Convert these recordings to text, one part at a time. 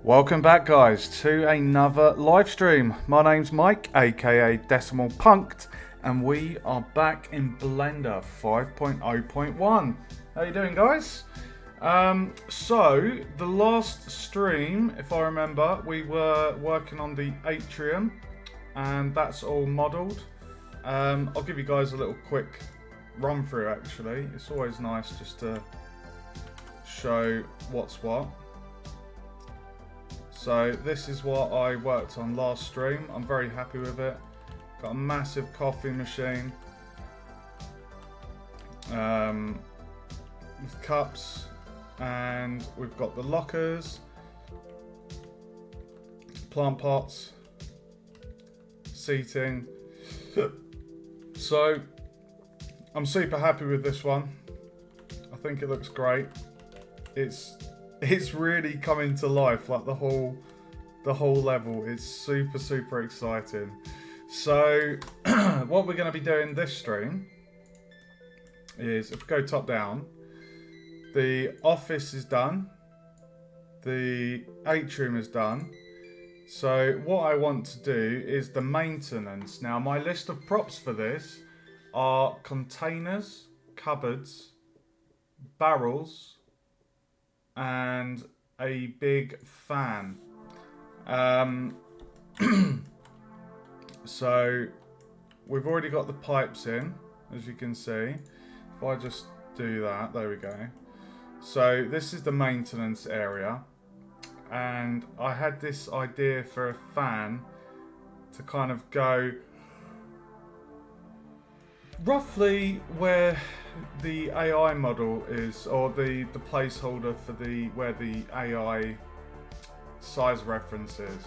Welcome back, guys, to another live stream. My name's Mike, aka Decimal Punked, and we are back in Blender 5.0.1. How you doing, guys? So the last stream, if I remember, we were working on the atrium, and that's all modelled. I'll give you guys a little quick run through. Actually, it's always nice just to show what's what. So this is what I worked on last stream. I'm very happy with it. Got a massive coffee machine with cups, and we've got the lockers, plant pots, seating. So I'm super happy with this one. I think it looks great. It's really coming to life, like the whole level. It's super exciting. So what we're going to be doing this stream is, if we go top down, the office is done, the atrium is done. So what I want to do is the maintenance. Now, my list of props for this are containers, cupboards, barrels, and a big fan. So we've already got the pipes in, as you can see. If I just do that, there we go. So this is the maintenance area, and I had this idea for a fan to kind of go roughly where the AI model is, or the placeholder for where the AI size reference is.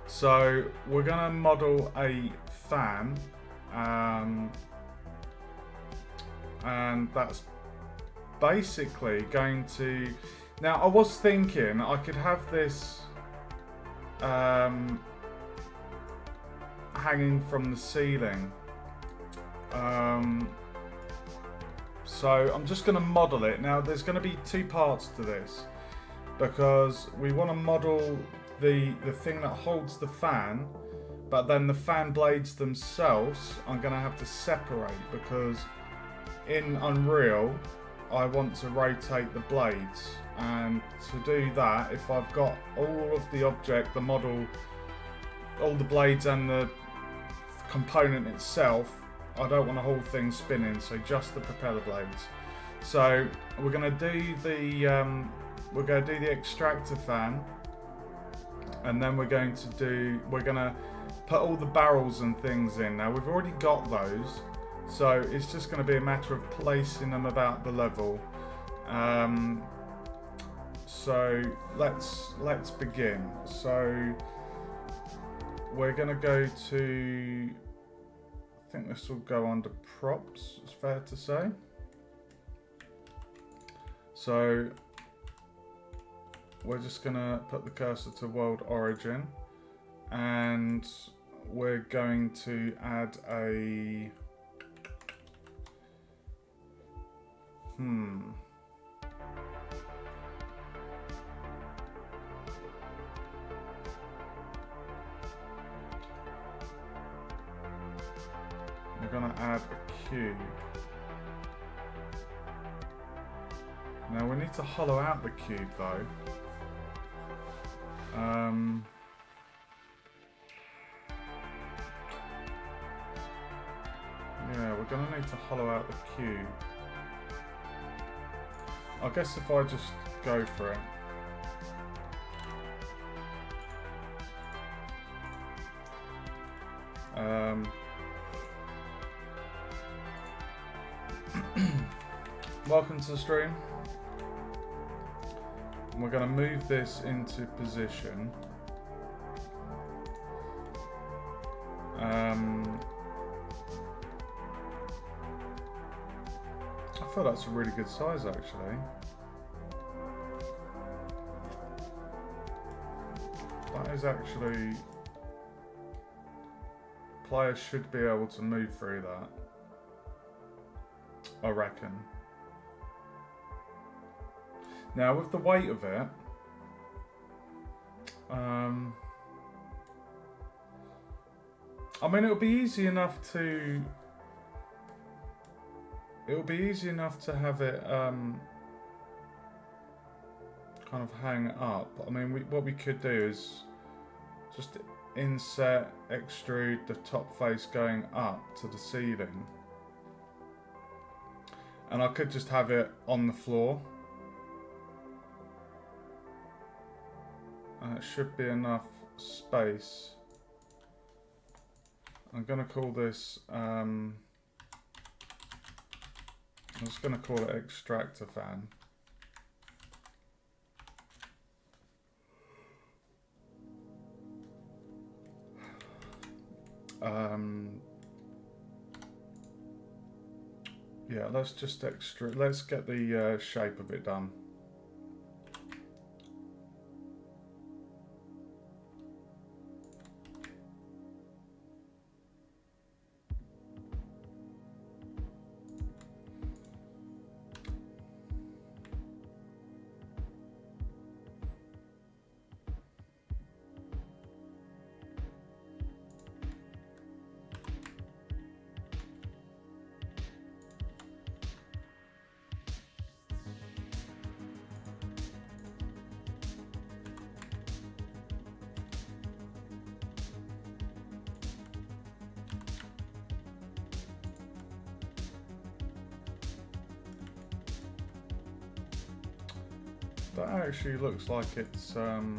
So we're gonna model a fan, and that's basically going to. Now, I was thinking I could have this hanging from the ceiling. So I'm just going to model it. Now, there's going to be two parts to this, because we want to model the thing that holds the fan, but then the fan blades themselves I'm going to have to separate, because in Unreal I want to rotate the blades, and to do that, if I've got all of the object, the model, all the blades and the component itself, I don't want the whole thing spinning, so just the propeller blades. So we're going to do the extractor fan, and then we're going to put all the barrels and things in. Now, we've already got those, so it's just going to be a matter of placing them about the level. So let's begin. So we're going to go to, I think this will go under props, it's fair to say. So we're just going to put the cursor to world origin, and we're going to add a we're going to add a cube. Now we need to hollow out the cube though. Yeah, we're going to need to hollow out the cube. I guess if I just go for it. Welcome to the stream. We're going to move this into position. I feel that's a really good size, actually. That is actually... Players should be able to move through that, I reckon. Now, with the weight of it, I mean, it'll be easy enough to. It'll be easy enough to have it kind of hang up. I mean, what we could do is just inset, extrude the top face going up to the ceiling. And I could just have it on the floor. And it should be enough space. I'm going to call this, I'm just going to call it extractor fan. Yeah, let's just extrude, let's get the shape of it done. That actually looks like it's okay.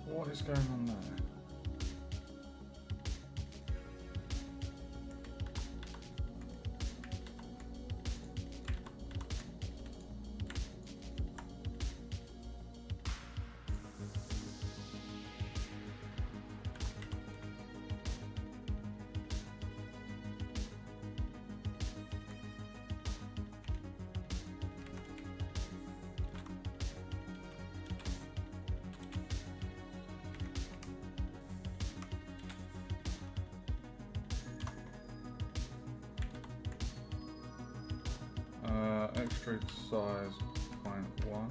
What is going on there? Extrude size 0.1.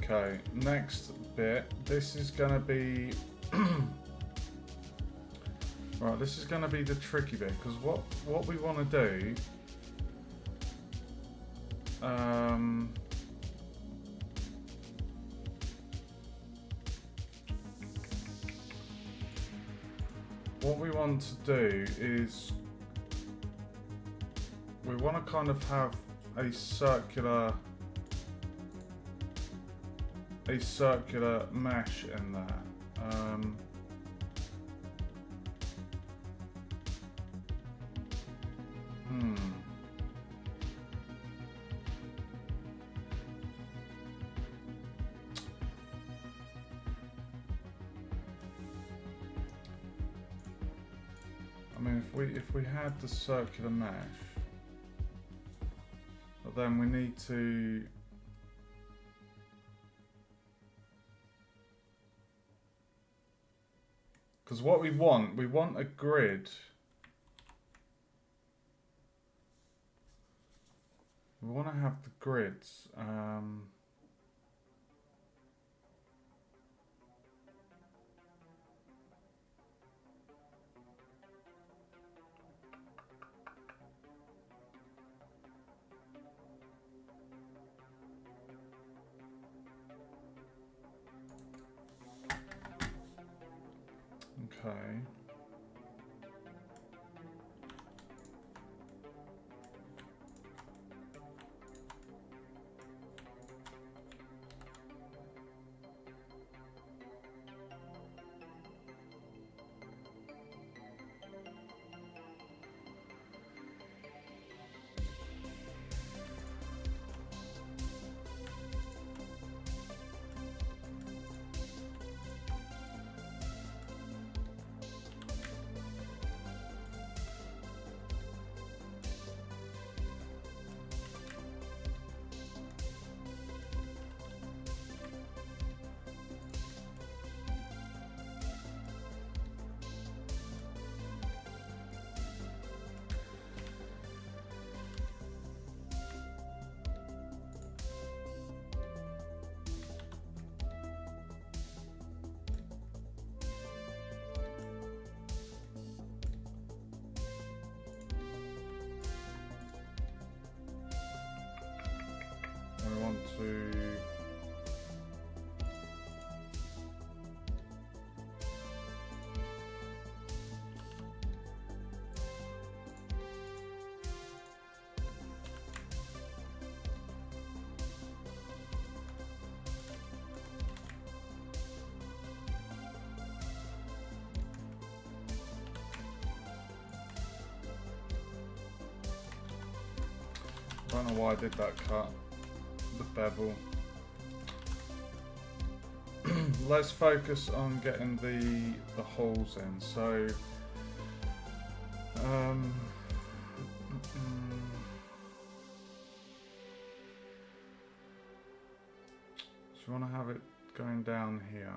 Okay, next bit. This is going to be right. This is going to be the tricky bit because what we want to do. What we want to do is we want to kind of have a circular mesh in there. I mean, if we had the circular mesh, but then we need to. Because what we want a grid. We want to have the grids. Okay. We want to don't know why I did that cut. The bevel. Let's focus on getting the holes in. So so you want to have it going down here.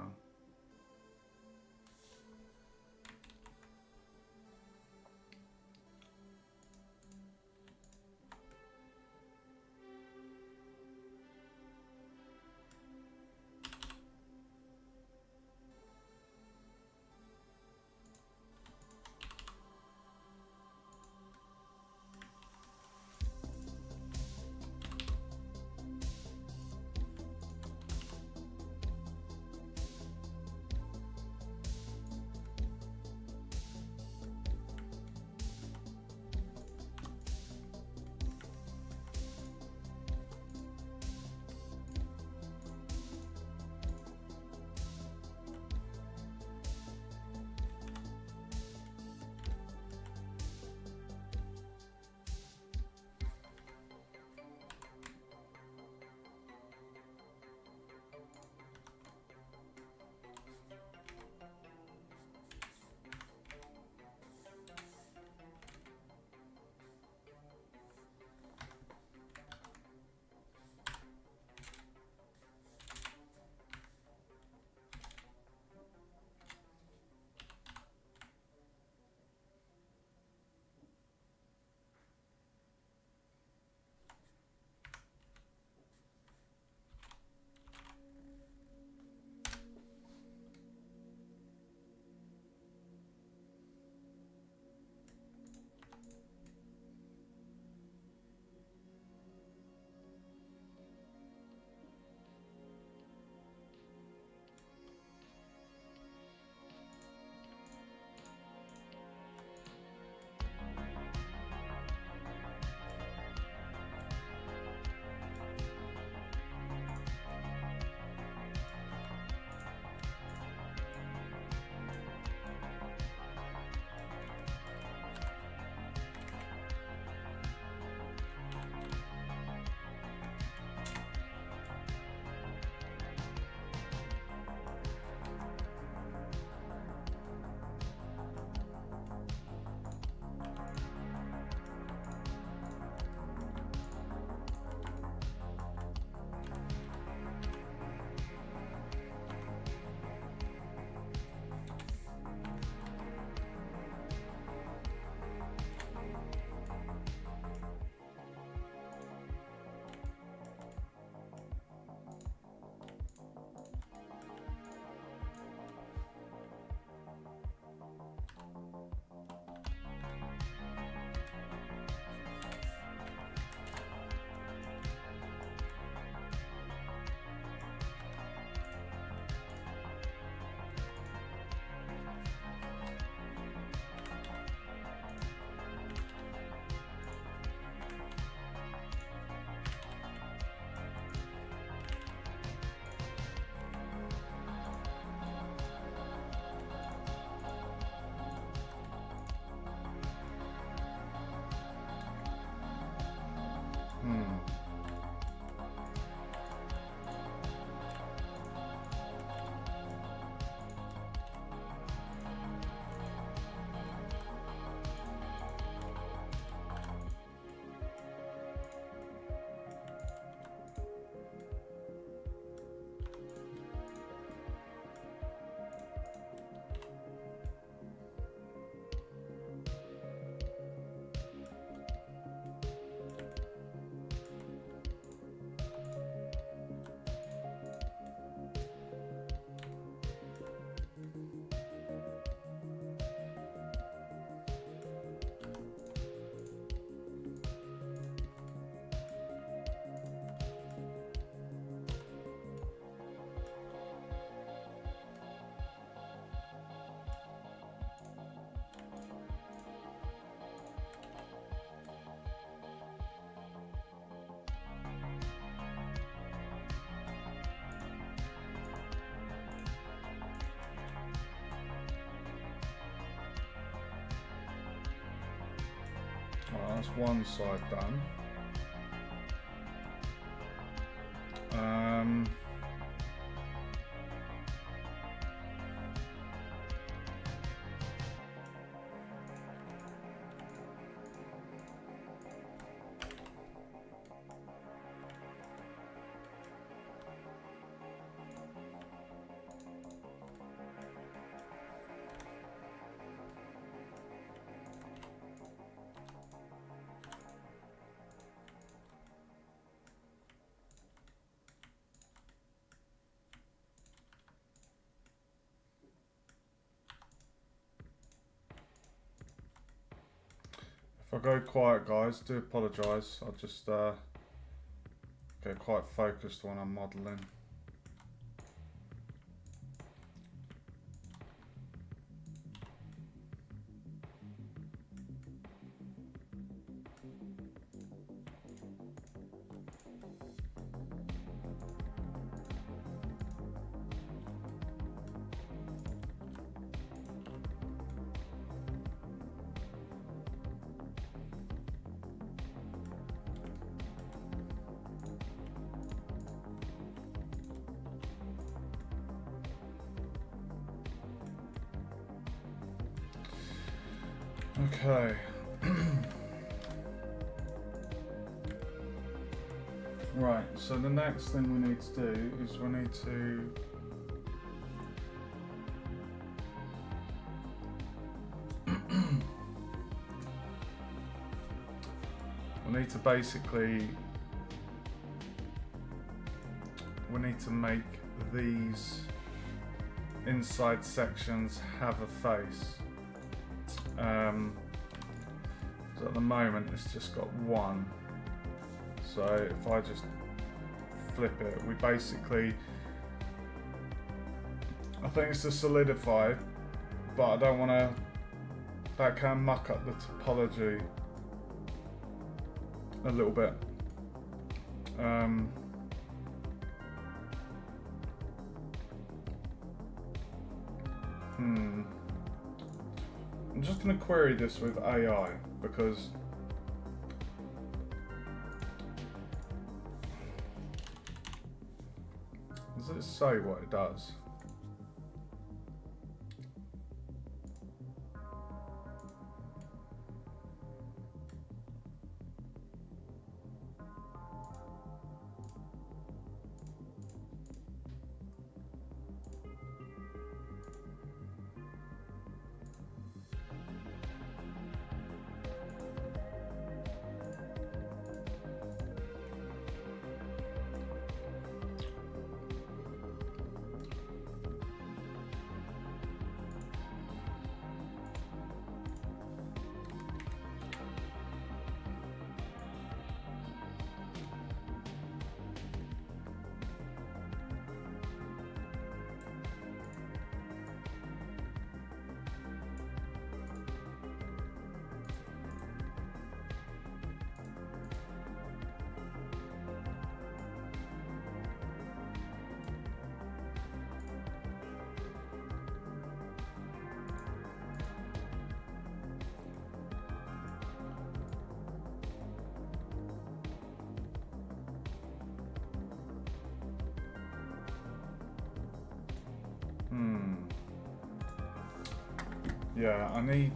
that's one side done. If I go quiet, guys, do apologise. I'll just get quite focused when I'm modelling. Okay. Right, so the next thing we need to do is we need to basically make these inside sections have a face. So at the moment it's just got one. So if I just flip it, we basically, I think it's to solidify, but I don't want to, that can muck up the topology a little bit. I'm just going to query this with AI because does it say what it does? Yeah, I need...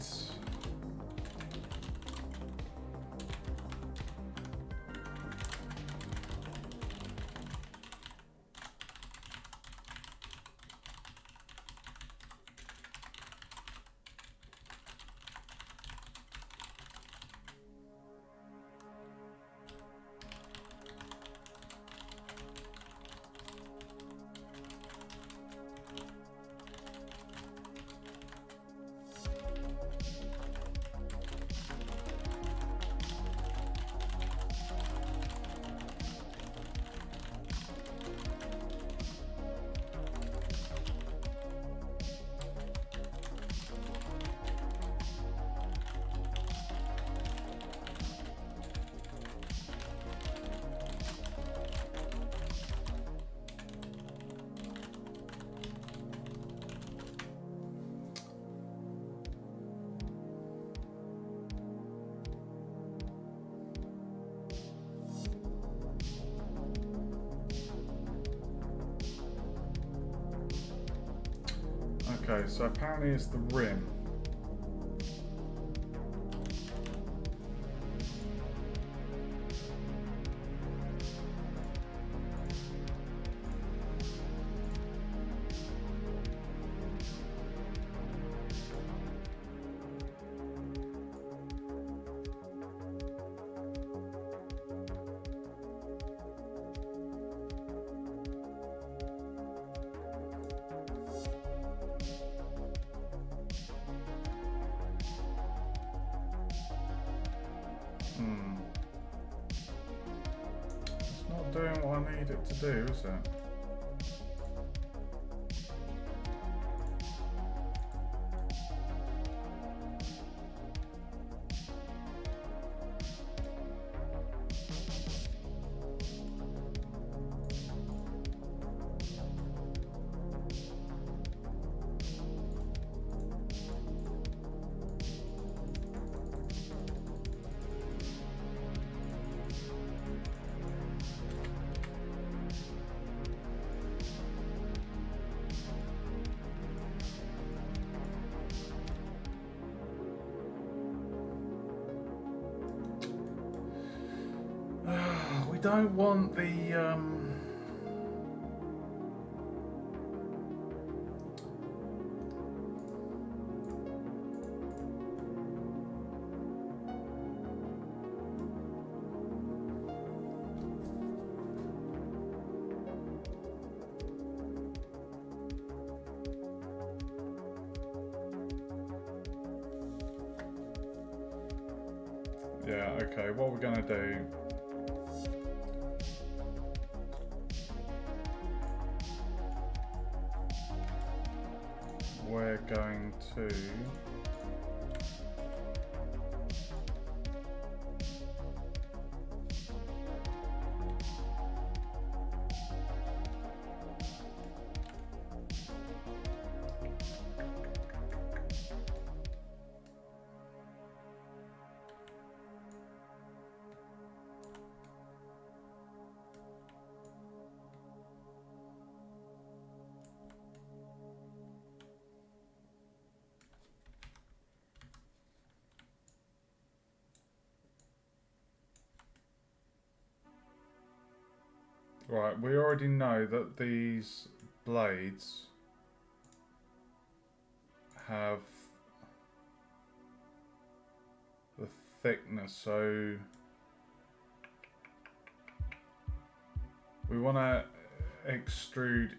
Okay, so apparently it's the rim. It's not doing what I need it to do, is it? We don't want the yeah, okay, what we're gonna do, we're going to right, we already know that these blades have the thickness, so we want to extrude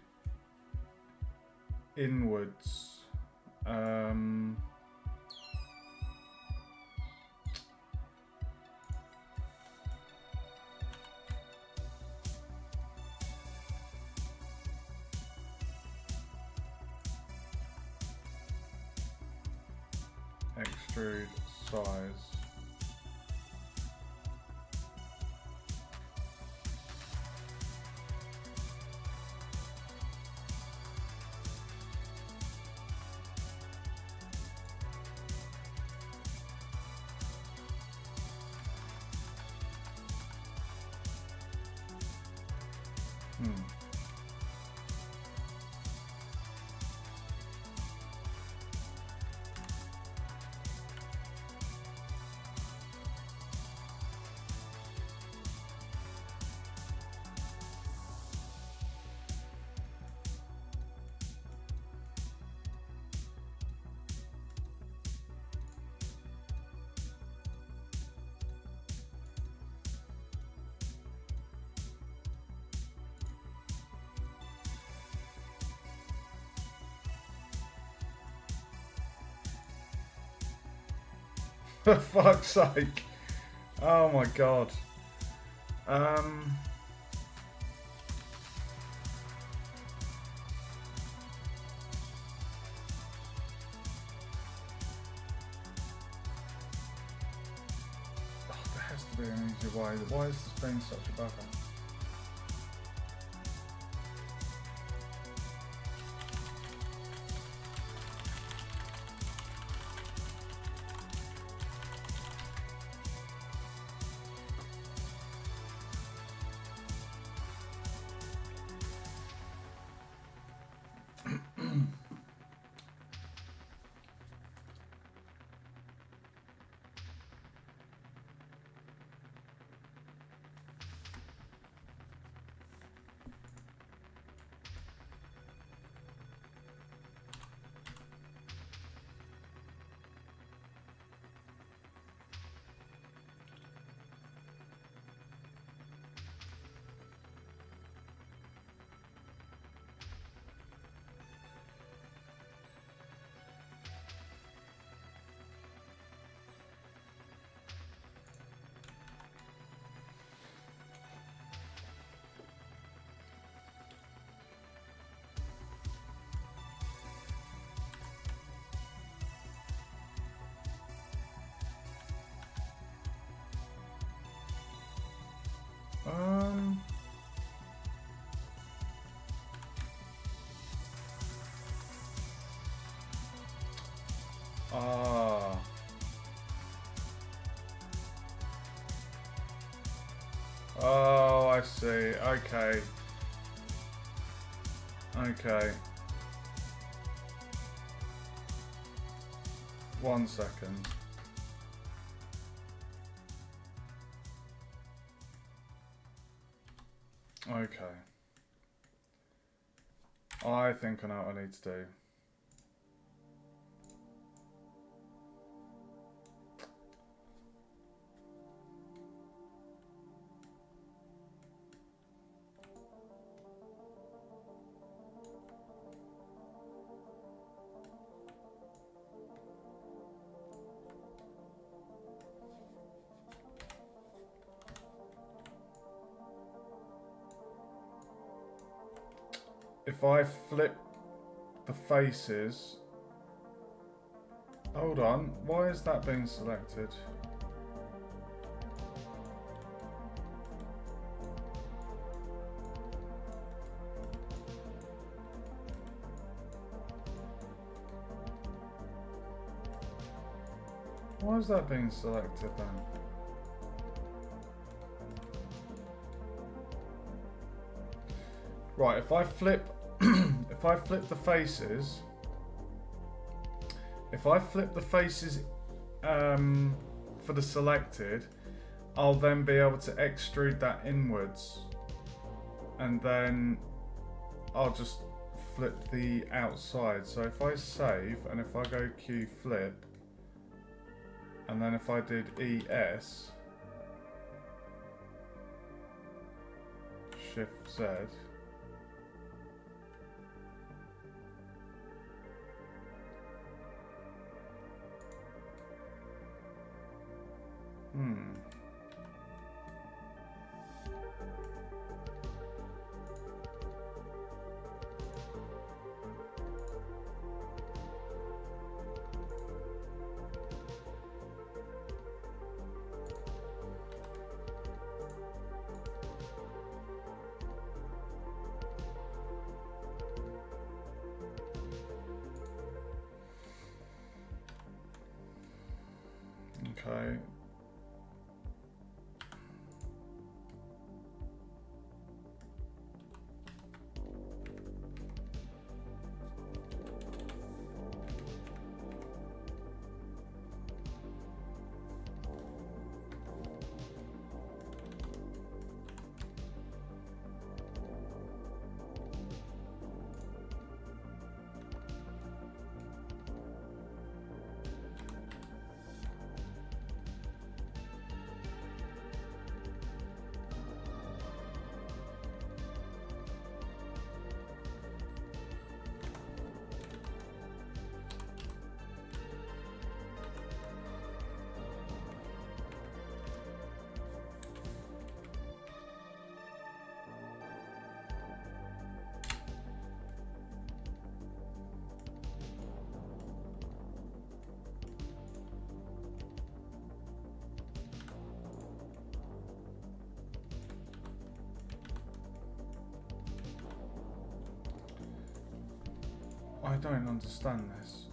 inwards. Extrude size. For fuck's sake. Oh my god. There has to be an easier way. Why is this being such a bugger? Um. Ah. Oh, I see. Okay. Okay. 1 second. Okay. I think I know what I need to do. If I flip the faces... Hold on, why is that being selected? Why is that being selected then? Right, if I flip if I flip the faces, for the selected, I'll then be able to extrude that inwards, and then I'll just flip the outside. So if I save and if I go Q flip, and then if I did ES Shift Z, Okay. I don't understand this.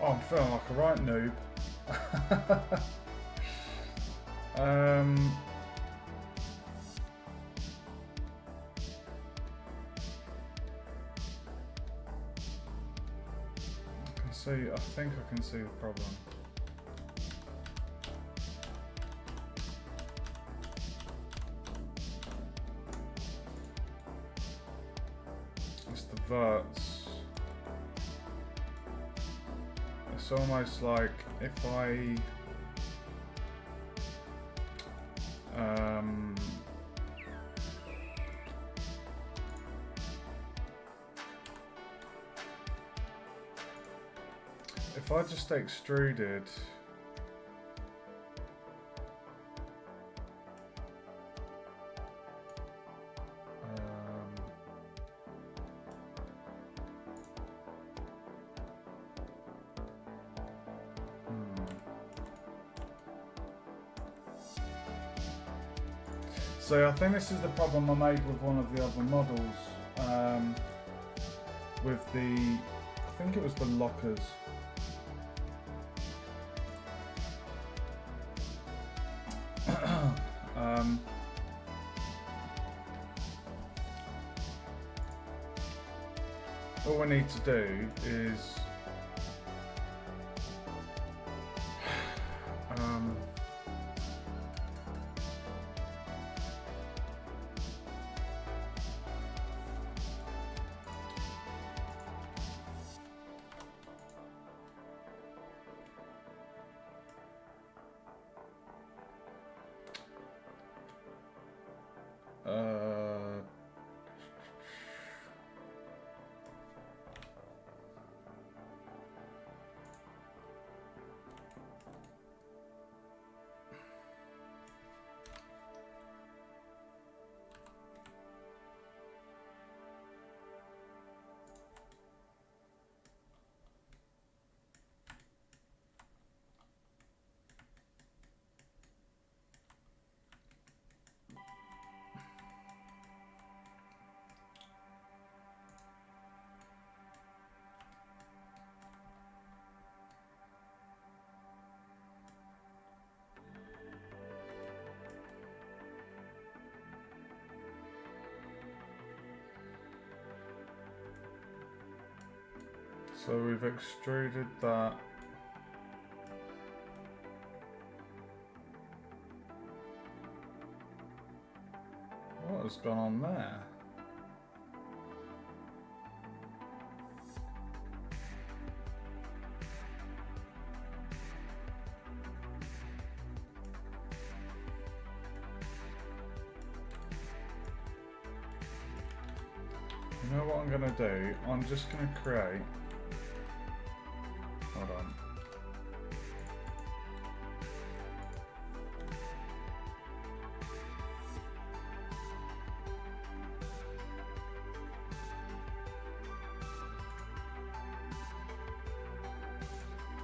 Oh, I'm feeling like a right noob. I think I can see the problem. It's the verts. It's almost like if I if I just extruded So I think this is the problem I made with one of the other models, with the, I think it was the lockers. All we need to do is so we've extruded that. What has gone on there? You know what I'm going to do? I'm just going to create... Hold on.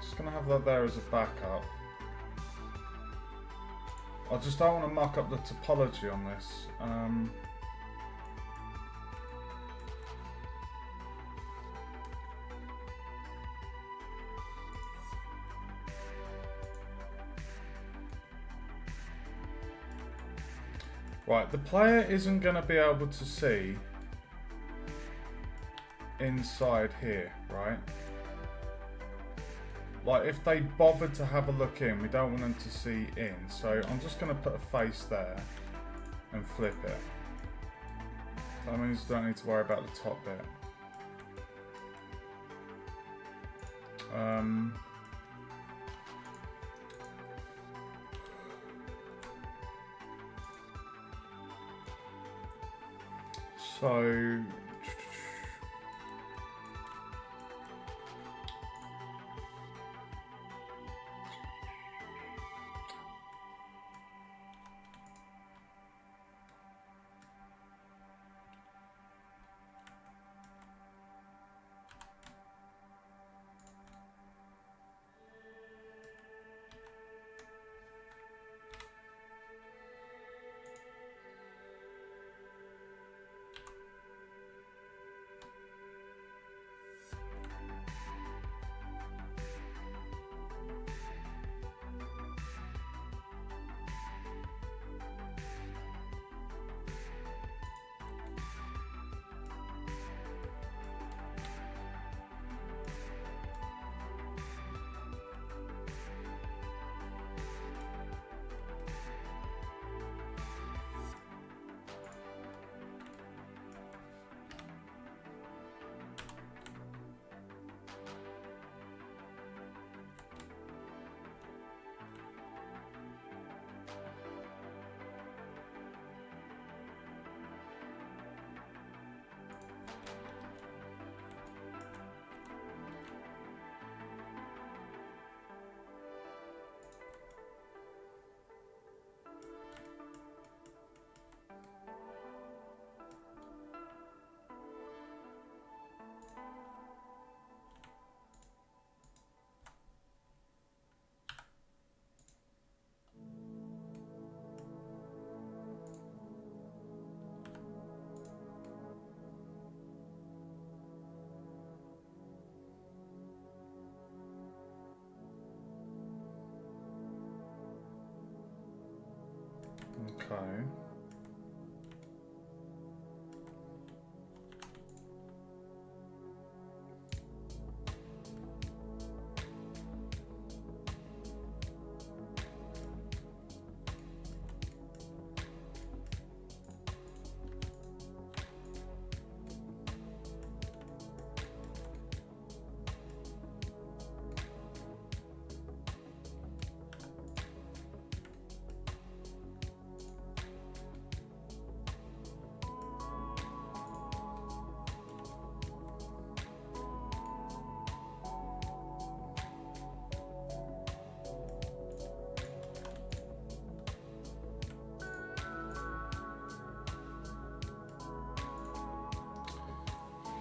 Just going to have that there as a backup. I just don't want to muck up the topology on this. Right, the player isn't going to be able to see inside here, right? Like, if they bothered to have a look in, we don't want them to see in. So I'm just going to put a face there and flip it. That means you don't need to worry about the top bit. So Okay.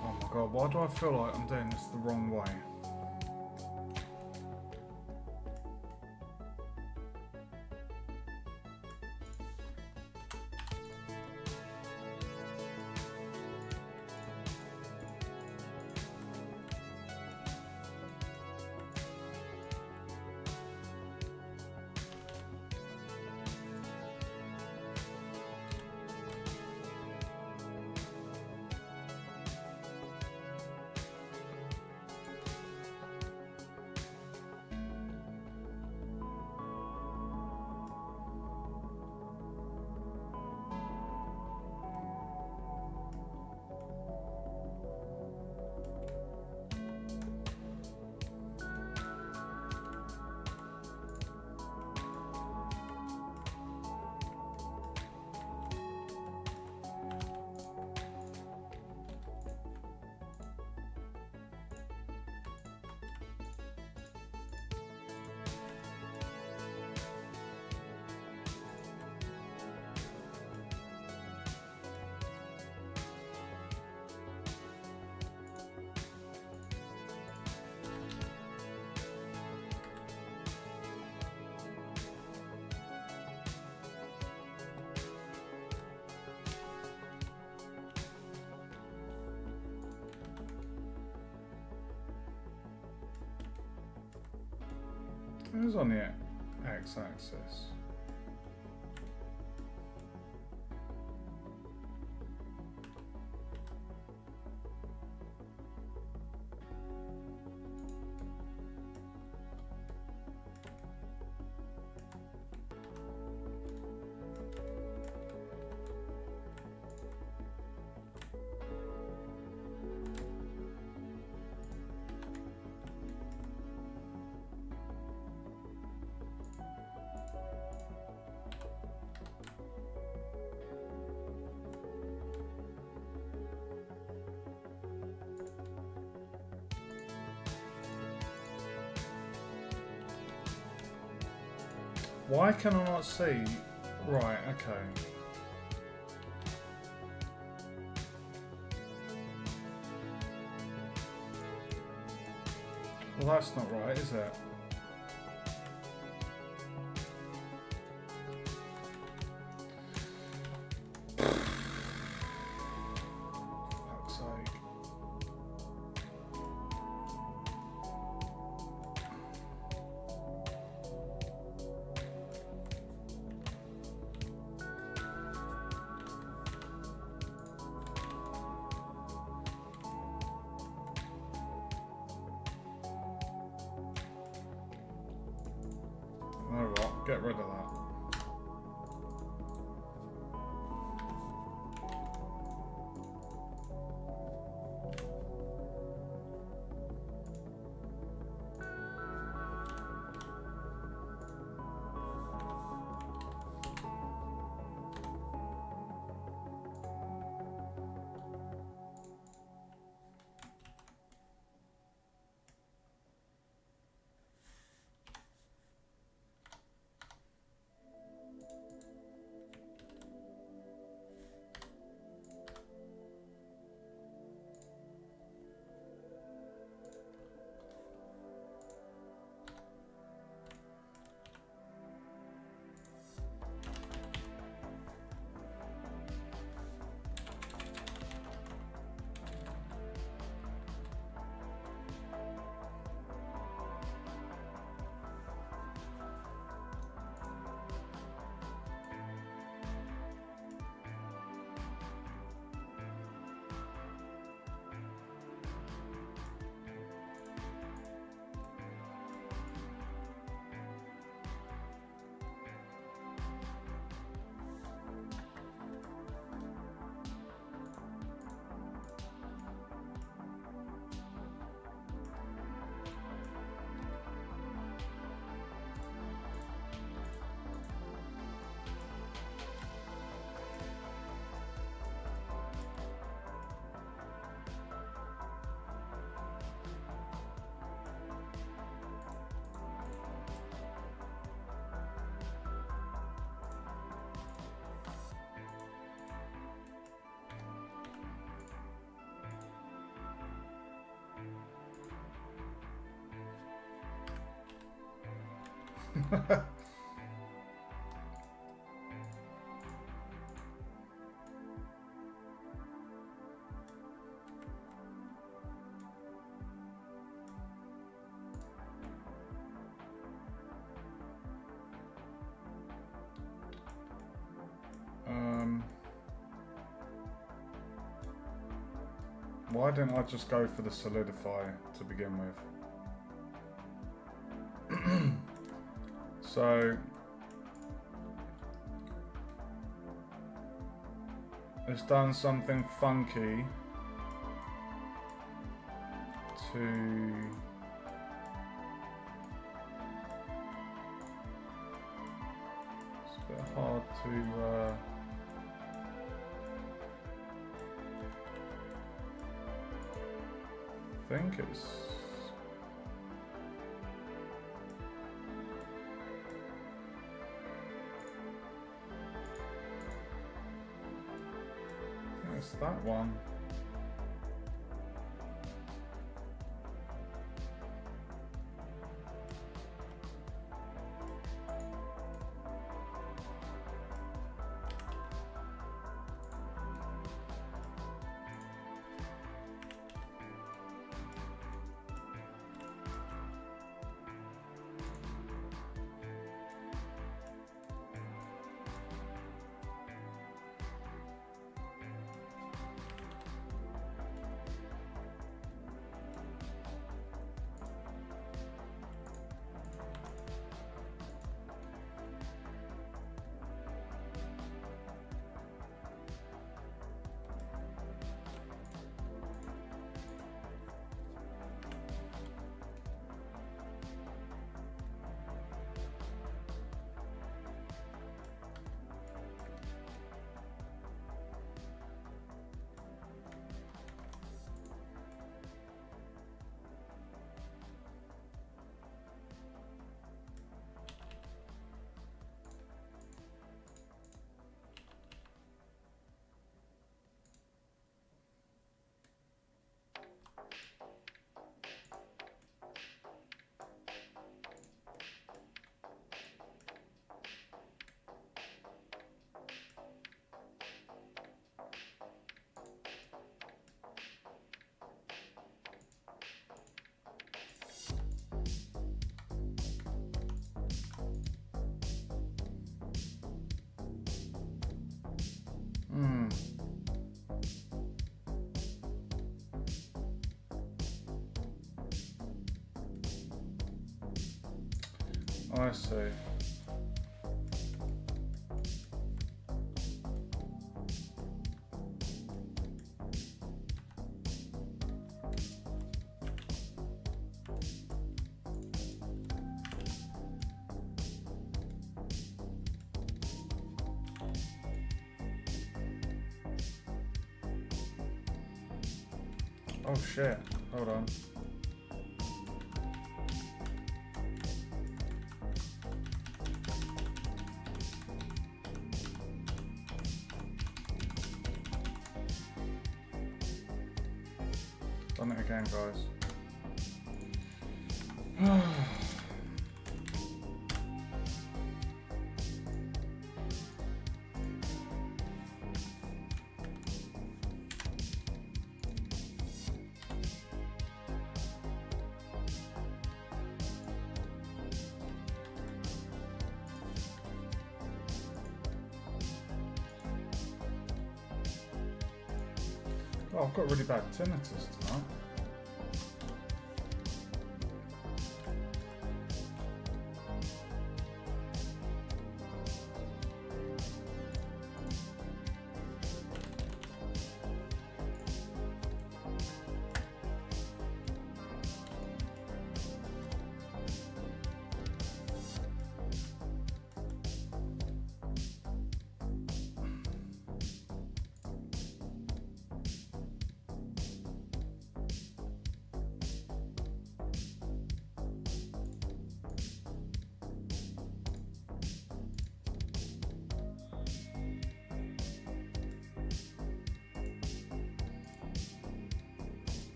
Oh my god, why do I feel like I'm doing this the wrong way? It was on the x-axis. Why can I not see? Right, okay. Well, that's not right, is it? Fuck's sake. Oh well, get rid of that. Why didn't I just go for the solidify to begin with? So it's done something funky to it's a bit hard to think it's that one. I see. Oh shit, hold on. Done it again, guys. Oh, I've got really bad tinnitus tonight.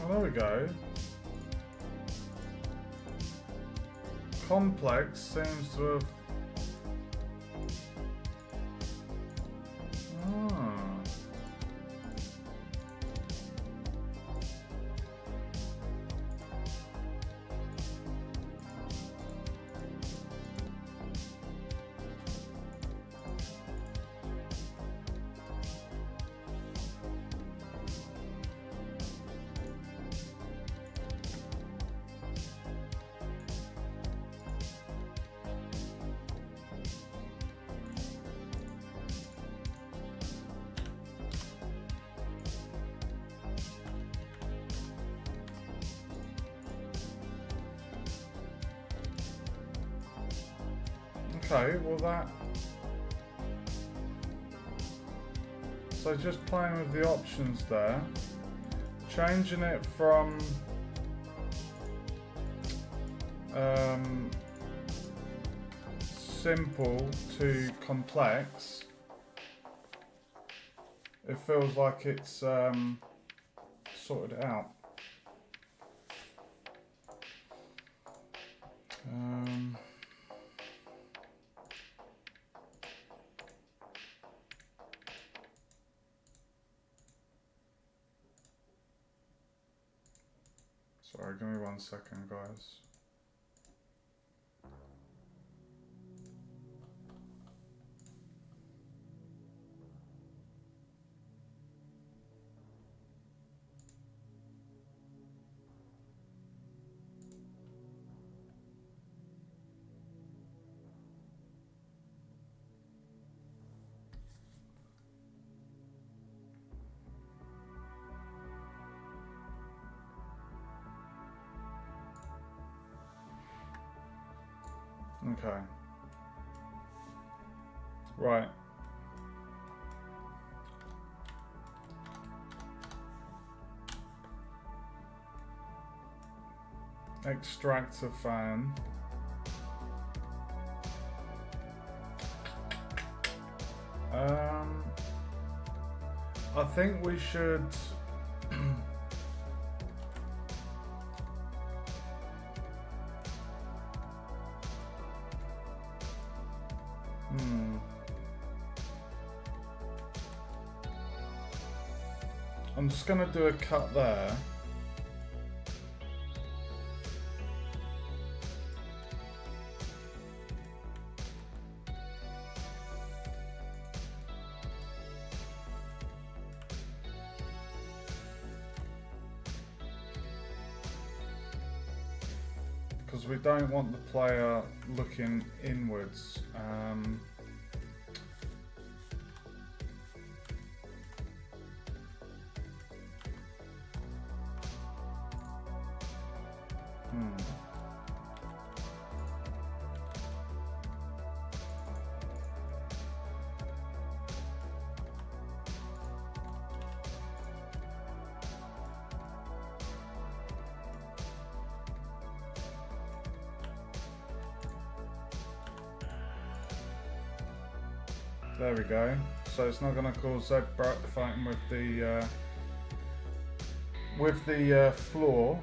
Oh, there we go. Complex seems to have... Ah. Okay, well that... So just playing with the options there. Changing it from... simple to complex. It feels like it's sorted it out. Sorry, give me 1 second, guys. Okay. Right. Extract a fan. I think we should I'm just going to do a cut there. Because we don't want the player looking inwards. There we go. So it's not going to cause Zebra fighting with the floor.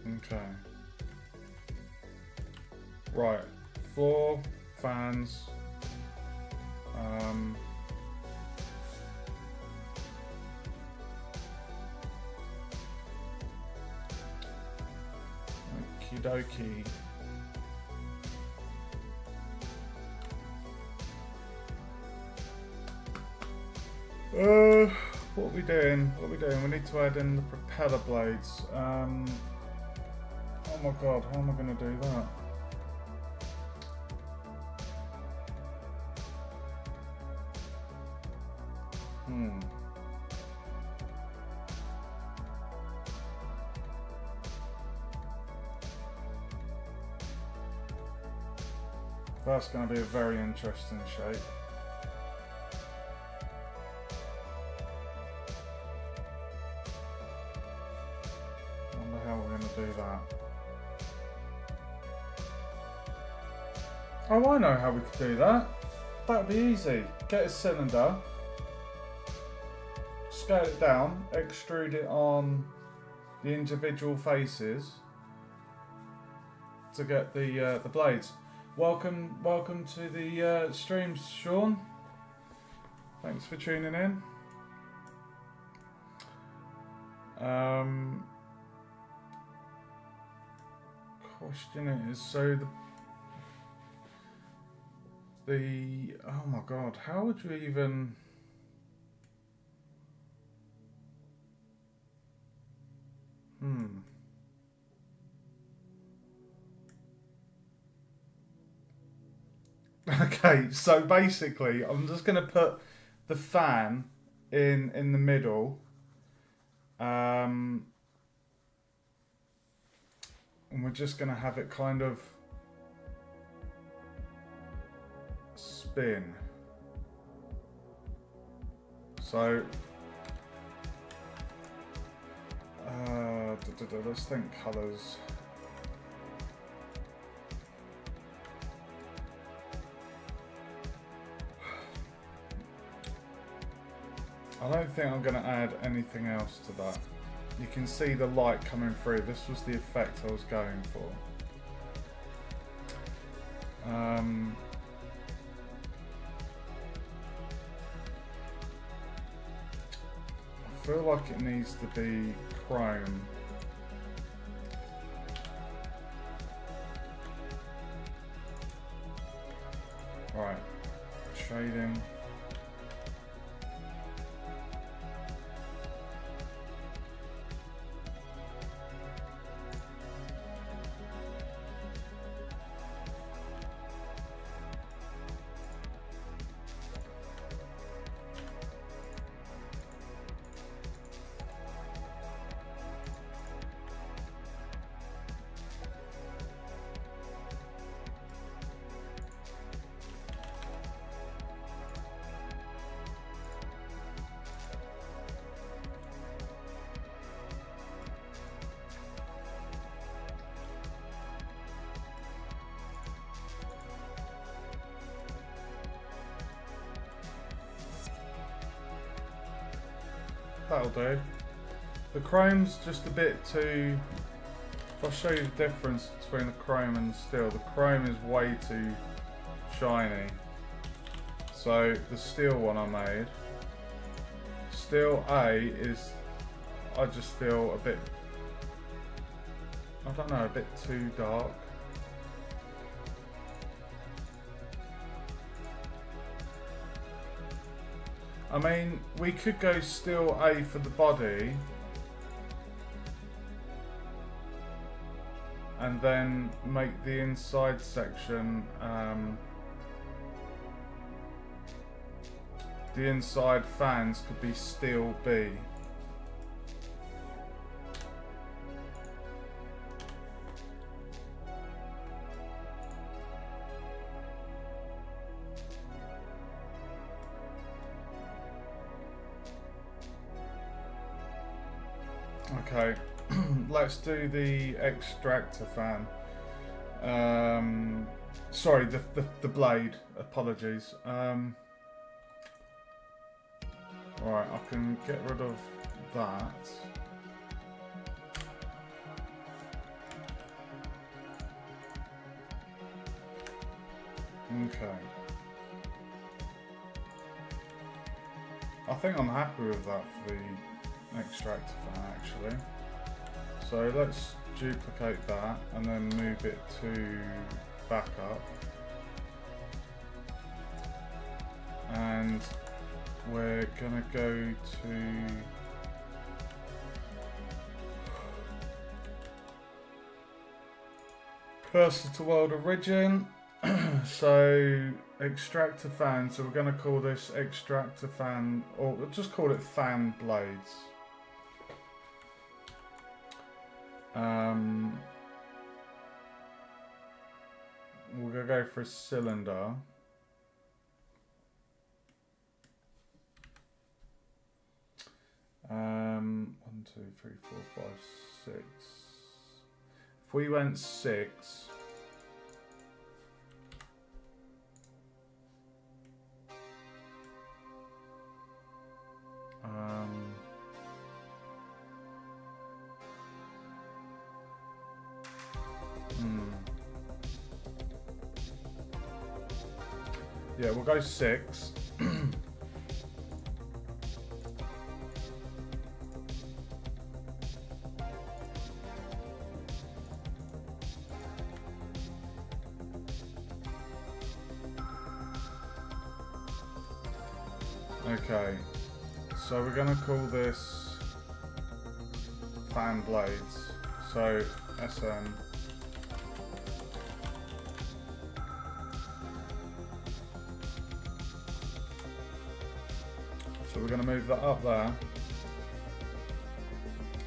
Okay. Right. Floor, fans. Okie dokie. What are we doing? What are we doing? We need to add in the propeller blades. Oh my god, how am I going to do that? That's going to be a very interesting shape. do that? Oh, I know how we could do that. That would be easy. Get a cylinder, scale it down, extrude it on the individual faces to get the blades. Welcome to the stream, Sean. Thanks for tuning in. Question is, so the oh my god, how would you even? Okay, so basically, I'm just going to put the fan in the middle, and we're just going to have it kind of spin. So, let's think colours. I don't think I'm going to add anything else to that. You can see the light coming through. This was the effect I was going for. I feel like it needs to be chrome. Right, shading. That'll do. The chrome's just a bit too... If I show you the difference between the chrome and the steel, the chrome is way too shiny. So the steel one I made, steel A is, I just feel a bit, I don't know, a bit too dark. I mean, we could go steel A for the body and then make the inside section, the inside fans could be steel B. Okay, let's do the extractor fan. Sorry, the blade. Apologies. Alright, I can get rid of that. Okay. I think I'm happy with that for the extractor fan actually. So let's duplicate that and then move it to backup. And we're gonna go to cursor to world origin. So extractor fan, so we're going to call this extractor fan, or we'll just call it fan blades. We're going to go for a cylinder. One, two, three, four, five, six. If we went 6, yeah, we'll go 6. Okay, so we're gonna call this fan blades. So SM. So we're gonna move that up there,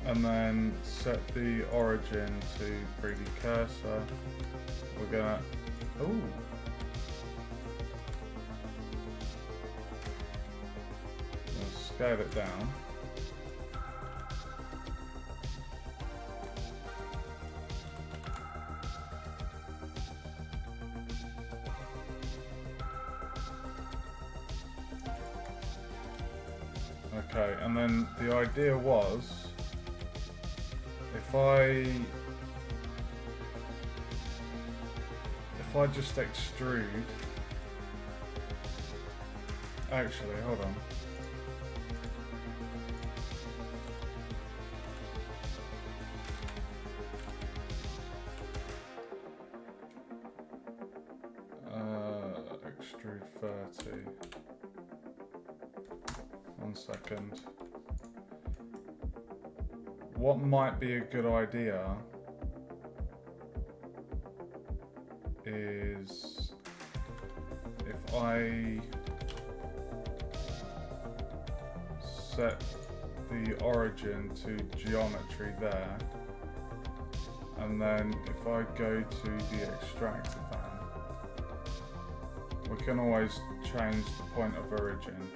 and then set the origin to 3D cursor. We're gonna, ooh. Scale it down. Okay, and then the idea was if I just extrude, actually, hold on. Extrude 30. 1 second. What might be a good idea is if I set the origin to geometry there, and then if I go to the extractor fan, we can always change the point of origin.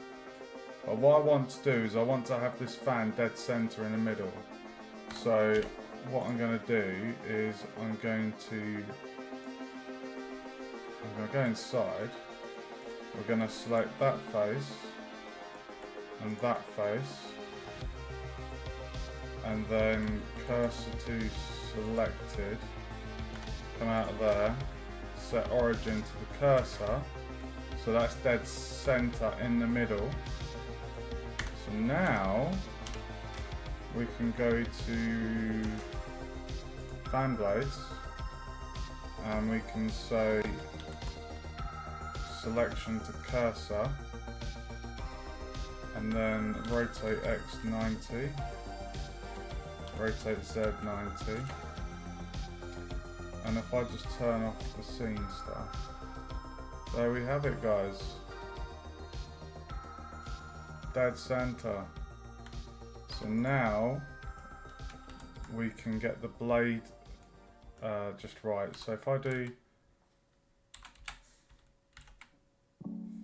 But what I want to do is I want to have this fan dead center in the middle. So what I'm going to do is I'm going to go inside. We're going to select that face and that face, and then cursor to selected, come out of there, set origin to the cursor, so that's dead center in the middle. So now we can go to fan blades and we can say selection to cursor, and then rotate X 90, rotate Z 90, and if I just turn off the scene stuff, there we have it, guys. Dead center. So now we can get the blade just right. So if I do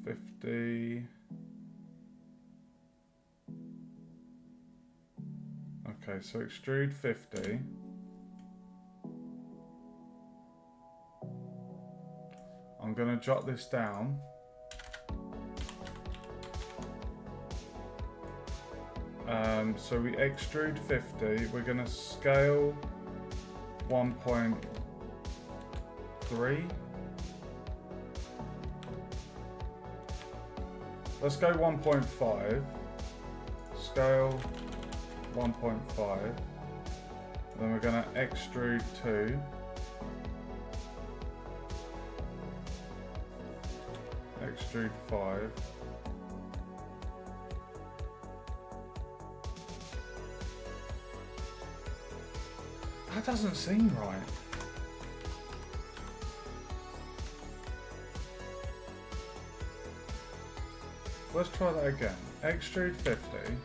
50, okay, so extrude 50. I'm going to jot this down. So we extrude 50, we're going to scale 1.3. Let's go 1.5, scale 1.5, then we're going to extrude 2, extrude 5, that doesn't seem right. Let's try that again. Extrude 50,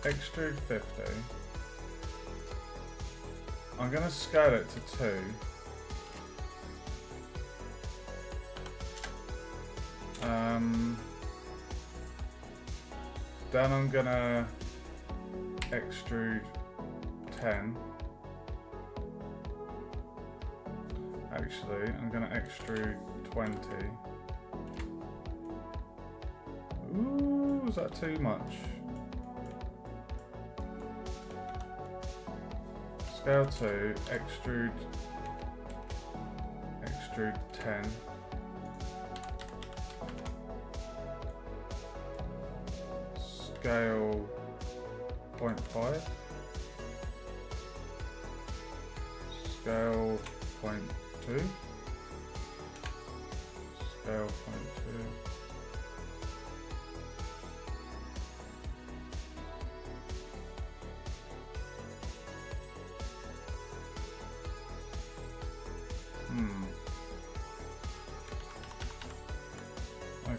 extrude 50. I'm going to scale it to 2. Then I'm going to extrude 10. Actually, I'm going to extrude 20. Ooh, is that too much? Scale 2, extrude 10. Scale 0.5. Scale 0.2. Scale 0.2.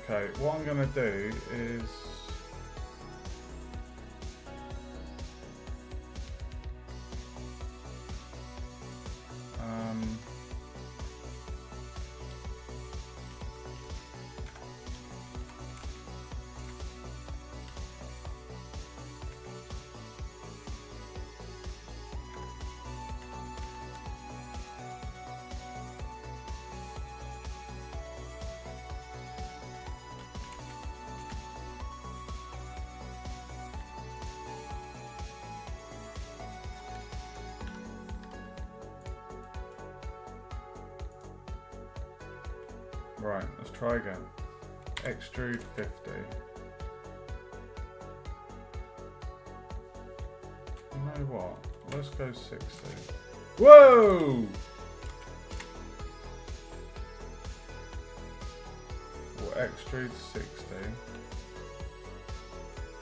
Okay, what I'm going to do is right, let's try again. Extrude 50. You know what? Let's go 60. Whoa! We'll extrude 60.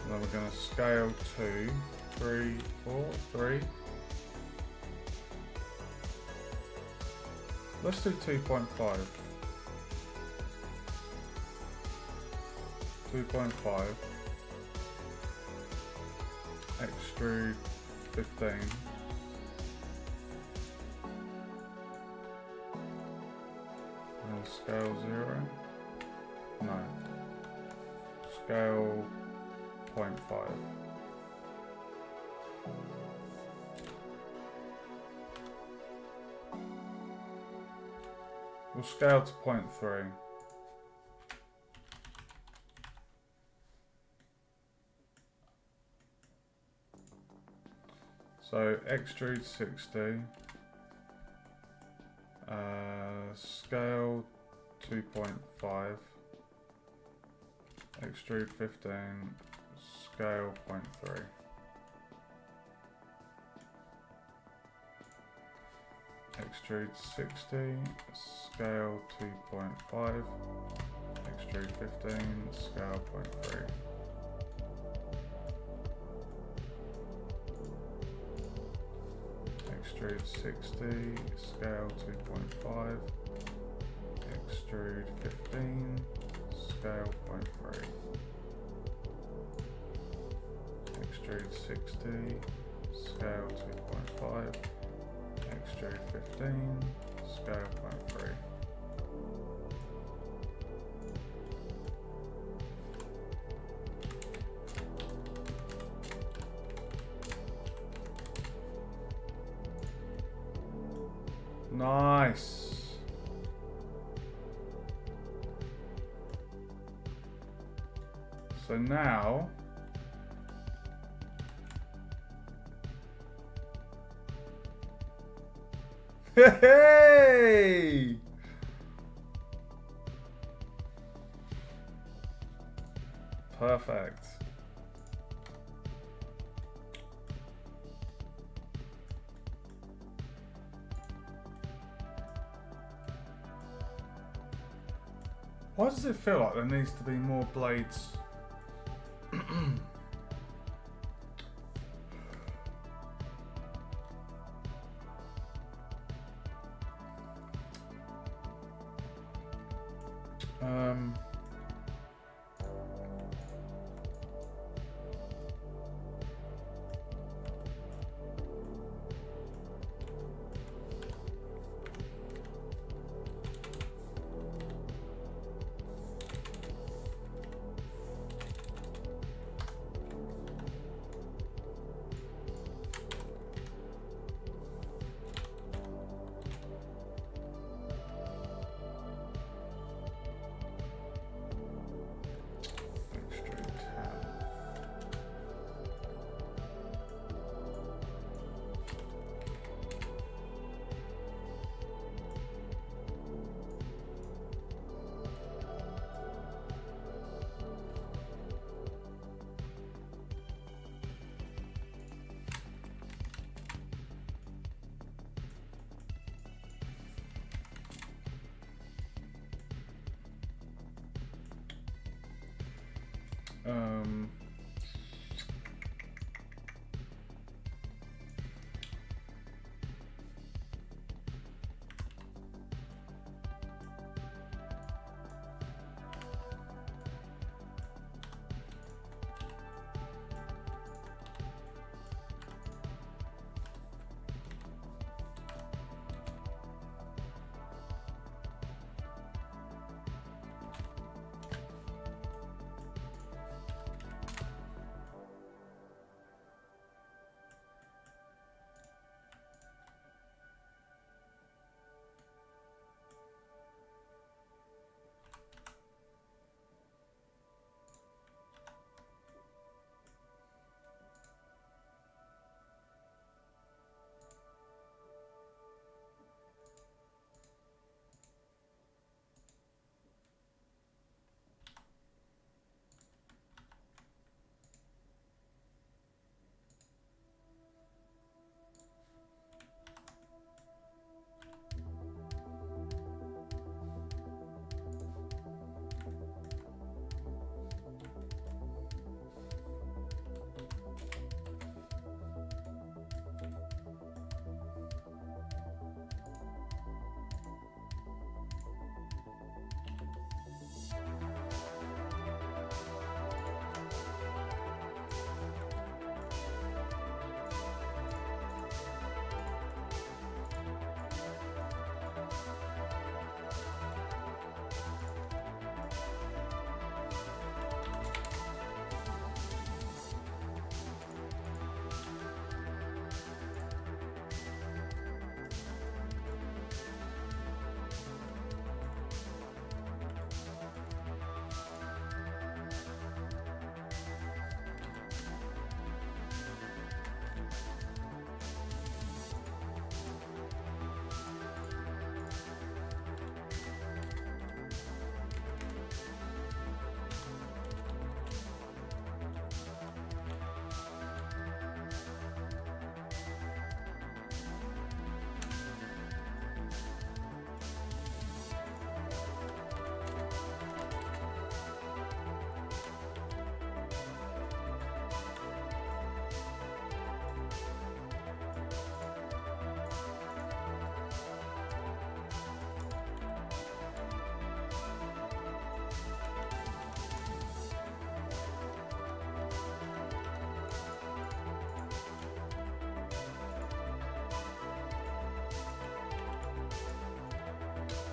And then we're going to scale 2, 3, 4, 3. Let's do 2.5. 2.5. Extrude 15. And scale 0. No. Scale 0.5. We'll scale to 0.3. So extrude 60, scale 2.5, extrude 15, scale 0.3. Extrude 60, scale 2.5, extrude 15, scale 0.3. Extrude 60, scale 2.5, extrude 15, scale 0.3. Extrude 60, scale 2.5, extrude 15, scale 0.3. Nice. So now hey! Perfect. Why does it feel like there needs to be more blades?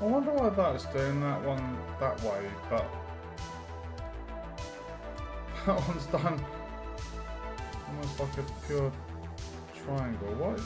I wonder why that's doing that one that way, but that one's done almost like a pure triangle. What?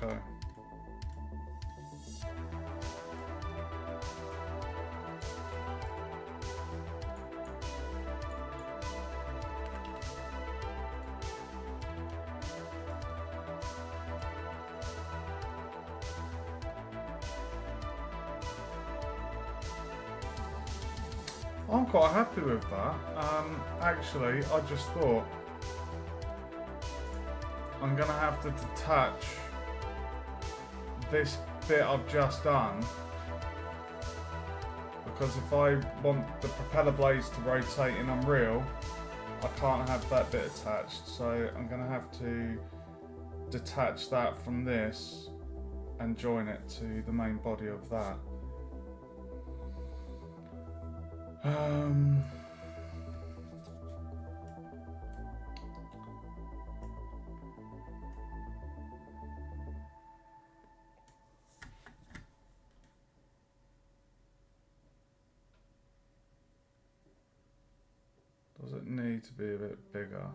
Okay. I'm quite happy with that. Actually, I just thought I'm gonna have to detach this bit I've just done, because if I want the propeller blades to rotate in Unreal, I can't have that bit attached, so I'm going to have to detach that from this and join it to the main body of that. Does it need to be a bit bigger?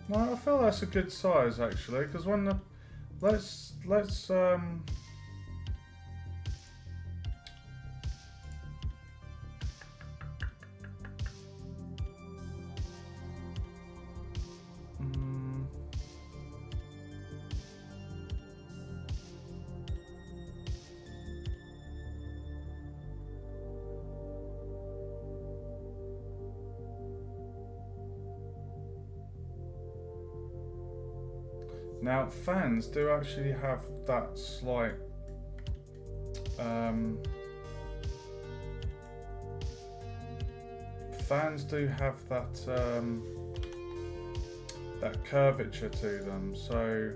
No, I feel that's a good size actually, because when the let's now fans do actually have that slight fans do have that that curvature to them, so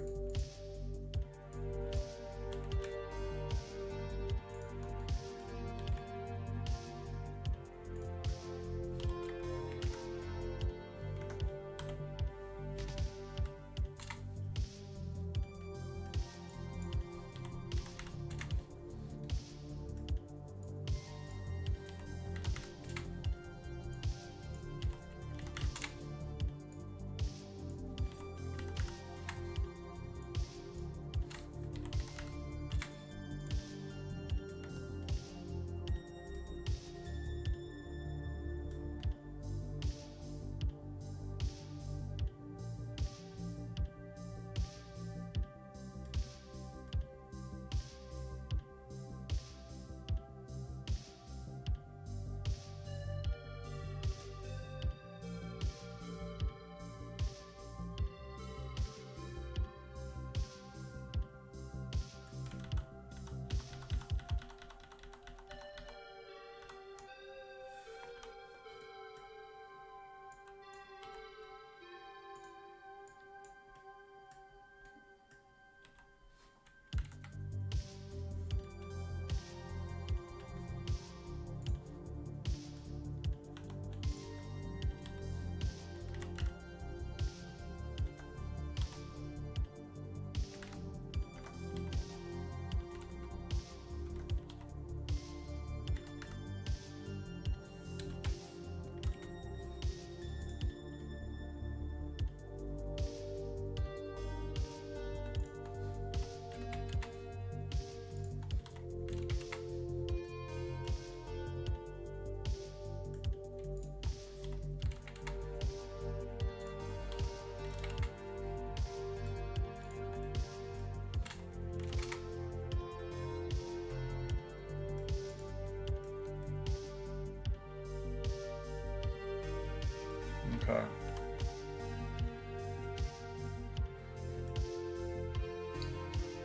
Okay.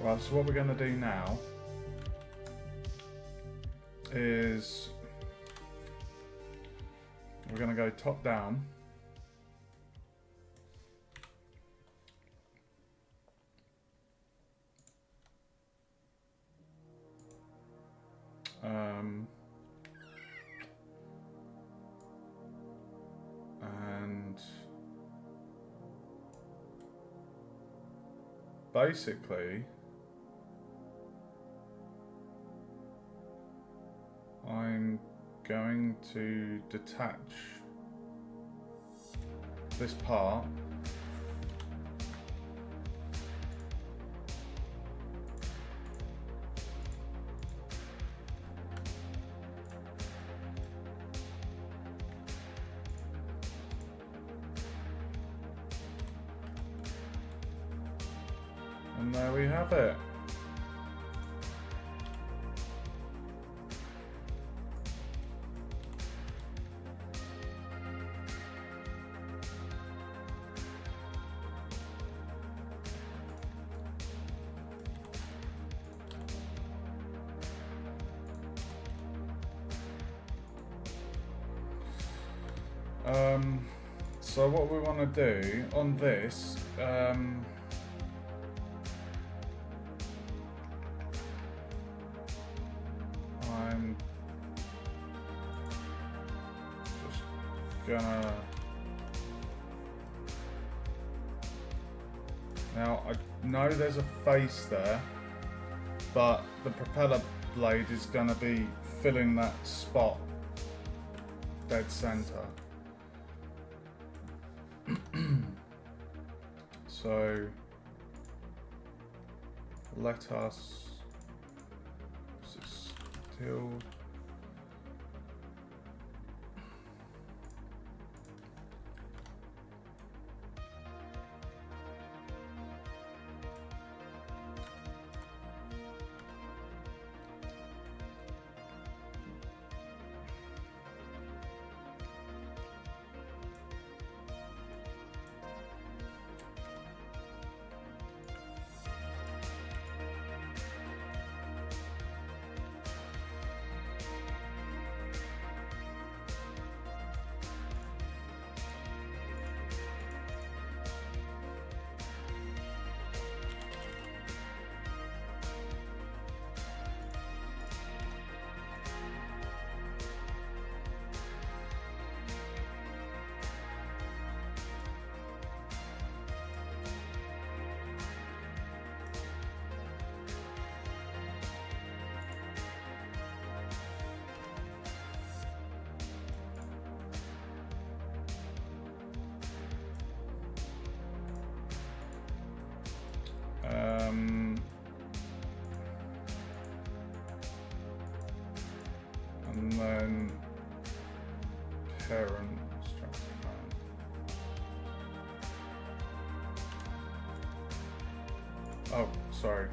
Right, so what we're going to do now is we're going to go top down. And basically I'm going to detach this part . And there we have it. So what we want to do on this, I'm just gonna, now I know there's a face there, but the propeller blade is gonna be filling that spot dead center. So let us still and then parent structure fan. Oh, sorry.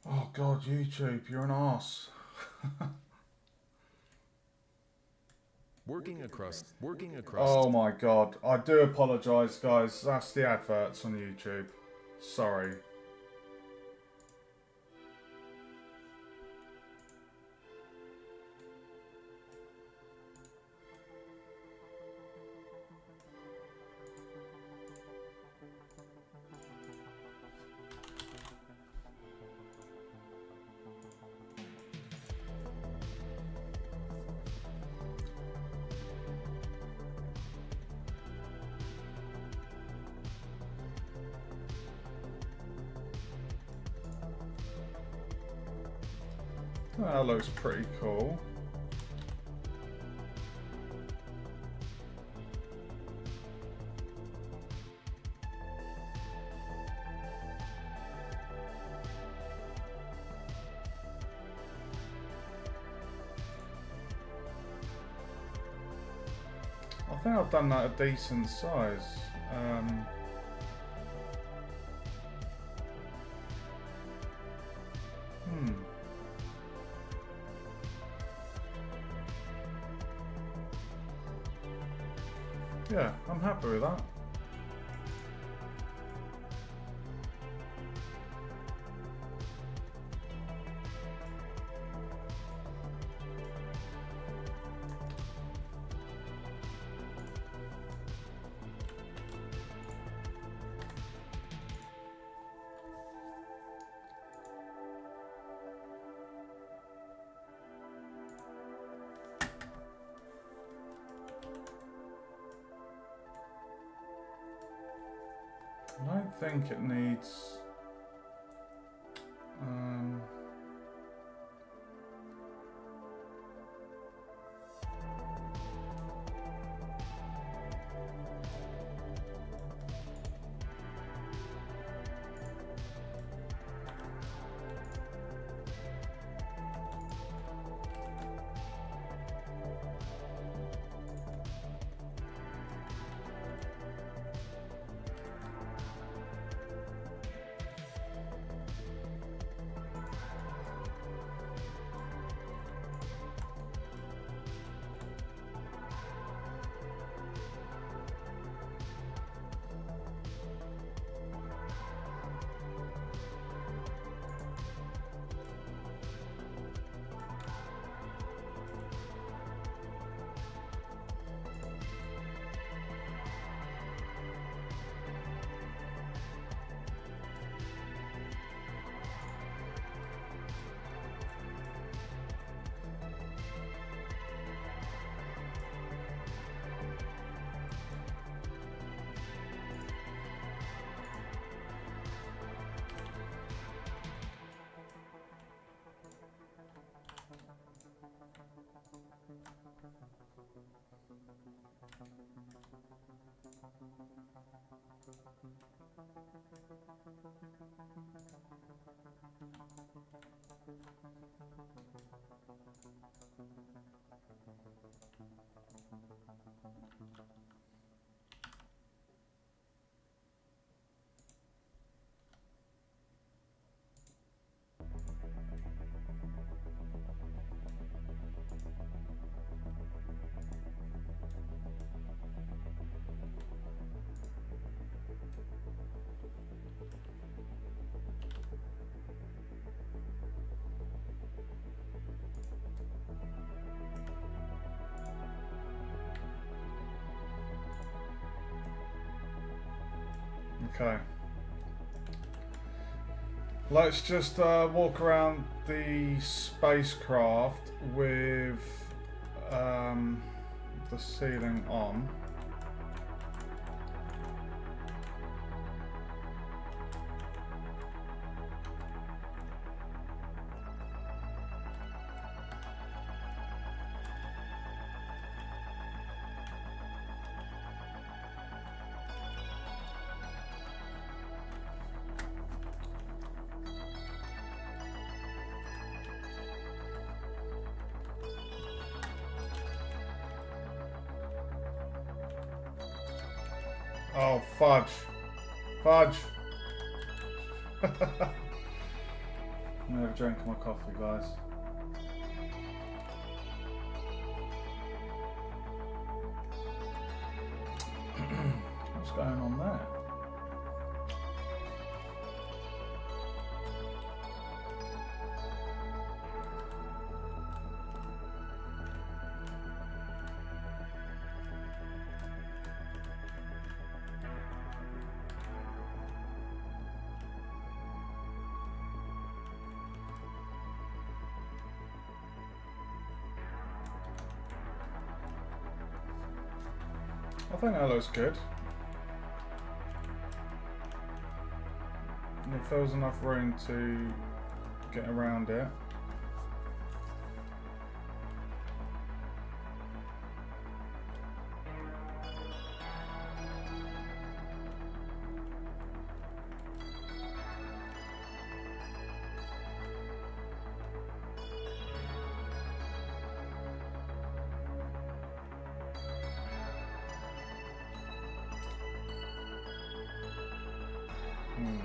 Oh God, YouTube, you're an arse. Working across. Oh my God, I do apologise, guys. That's the adverts on YouTube. Sorry. That looks pretty cool. I think I've done that a decent size. Yeah, I'm happy with that. I don't think it needs... Okay. Let's just walk around the spacecraft with the ceiling on. Oh, fudge. Fudge. I'm gonna have a drink of my coffee, guys. What's going on there? I think that looks good. And it fills enough room to get around it. Hmm.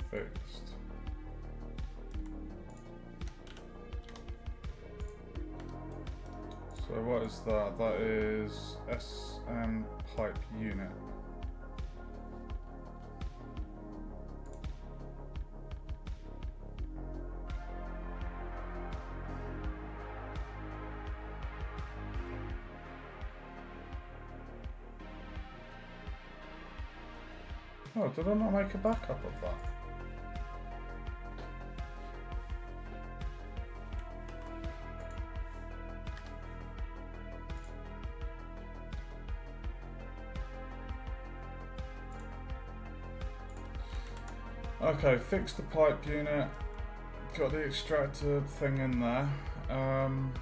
Fixed. So what is that? That is SM pipe unit. Oh, did I not make a backup of that? Okay, fixed the pipe unit. Got the extractor thing in there. I'm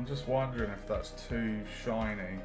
just wondering if that's too shiny.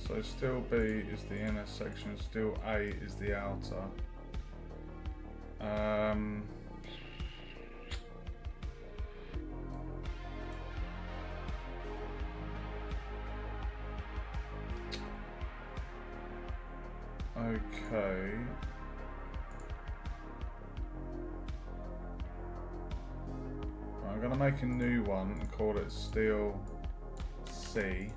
So still B is the inner section, still A is the outer. Okay. I'm gonna make a new one and call it steel C.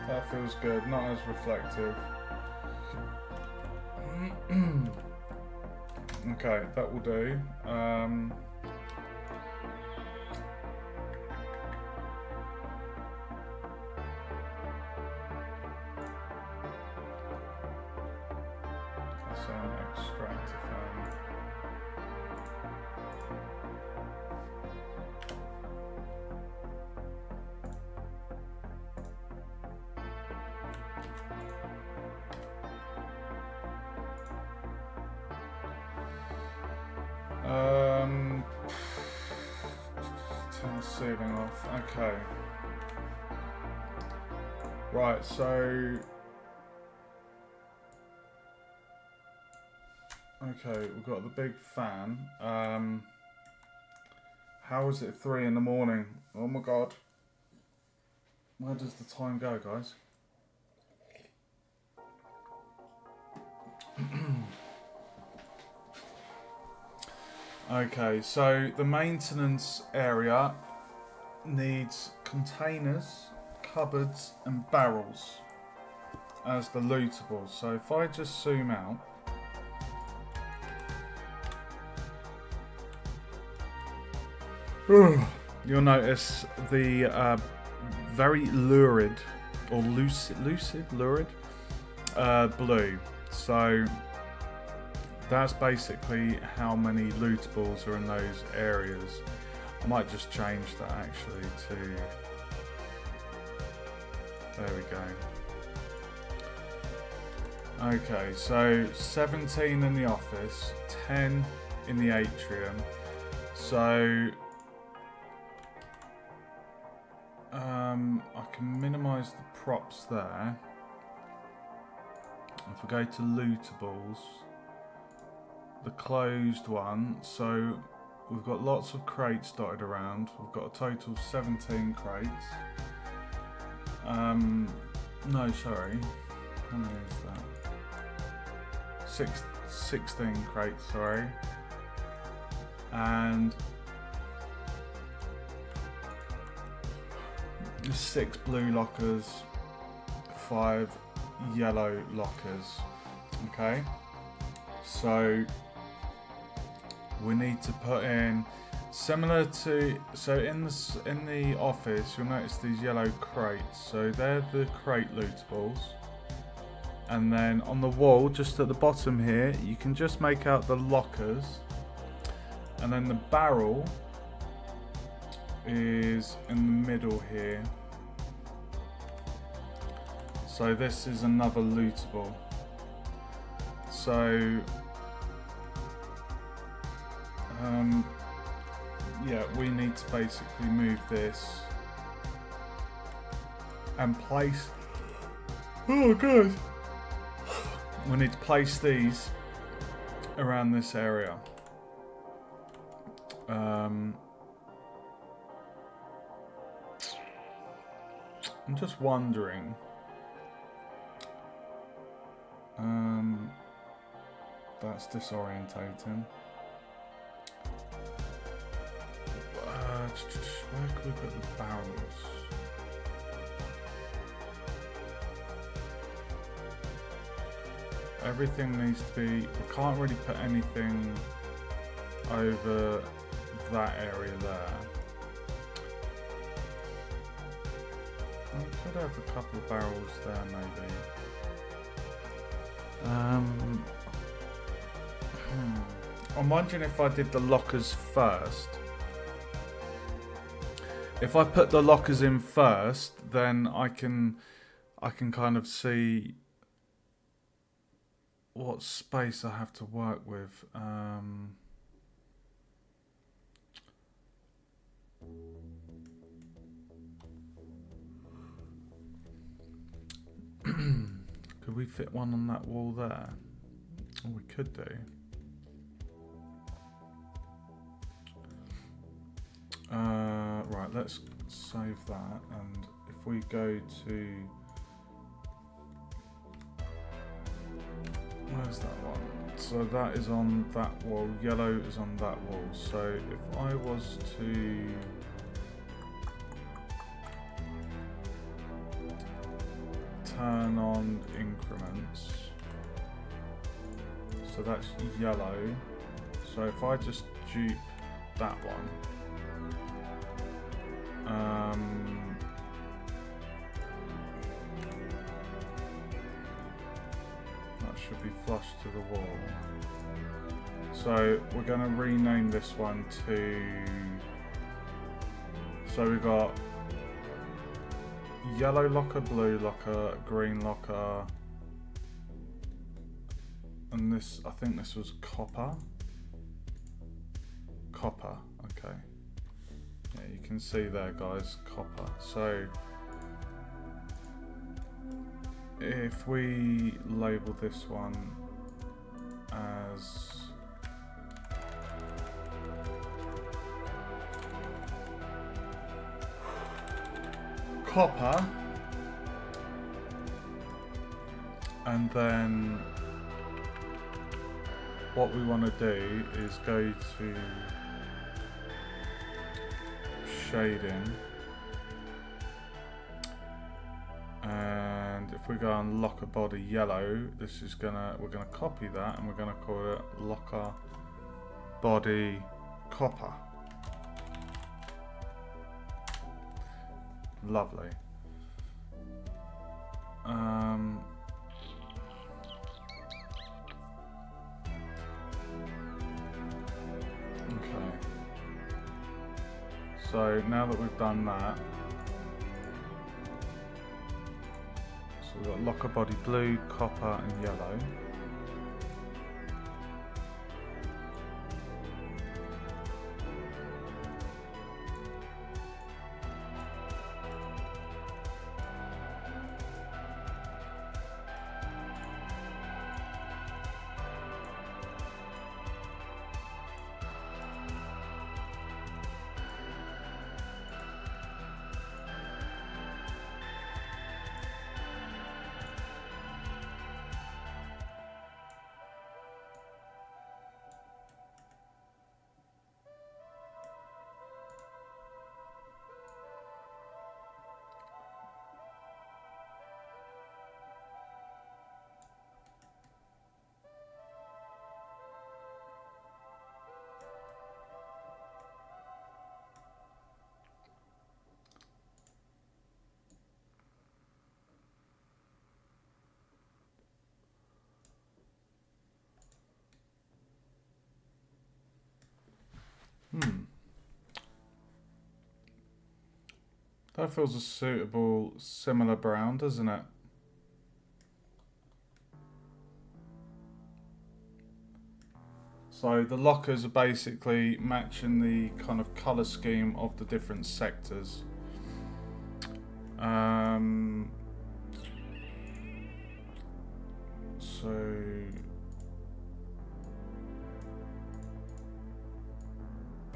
That feels good, not as reflective. Okay, that will do. That's an extractor fan. Turn the ceiling off. Okay. Right, so okay, we've got the big fan. How is it 3 in the morning? Oh my god. Where does the time go, guys? Okay, so the maintenance area needs containers, cupboards and barrels as the lootables. So if I just zoom out, you'll notice the very lurid or lurid blue. So that's basically how many lootables are in those areas. I might just change that actually to, there we go. Okay, so 17 in the office, 10 in the atrium. So I can minimise the props there. If we go to lootables, the closed one, so we've got lots of crates dotted around. We've got a total of 17 crates. No, sorry. How many is that? 16 crates, sorry. And 6 blue lockers, 5 yellow lockers. Okay. So we need to put in similar to, so in the office you'll notice these yellow crates, so they're the crate lootables, and then on the wall just at the bottom here you can just make out the lockers, and then the barrel is in the middle here, so this is another lootable. So yeah, we need to basically move this and place, oh god, we need to place these around this area. I'm just wondering, that's disorientating. Where can we put the barrels? Everything needs to be, we can't really put anything over that area there. We could have a couple of barrels there maybe. I'm wondering if I did the lockers first. If I put the lockers in first, then I can kind of see what space I have to work with. Could we fit one on that wall there? Oh, we could do. Right, let's save that, and if we go to, where's that one? So that is on that wall, yellow is on that wall. So if I was to turn on increments. So that's yellow. So if I just dupe that one, that should be flush to the wall. So we're going to rename this one to, so we've got yellow locker, blue locker, green locker, and this, I think this was copper. Copper, okay. Yeah, you can see there, guys, copper. So if we label this one as copper, and then what we want to do is go to shading, and if we go on locker body yellow, this is we're gonna copy that and we're gonna call it locker body copper. Lovely. Okay. So now that we've done that, so we've got locker body blue, copper and yellow. That feels a suitable, similar brown, doesn't it? So the lockers are basically matching the kind of colour scheme of the different sectors.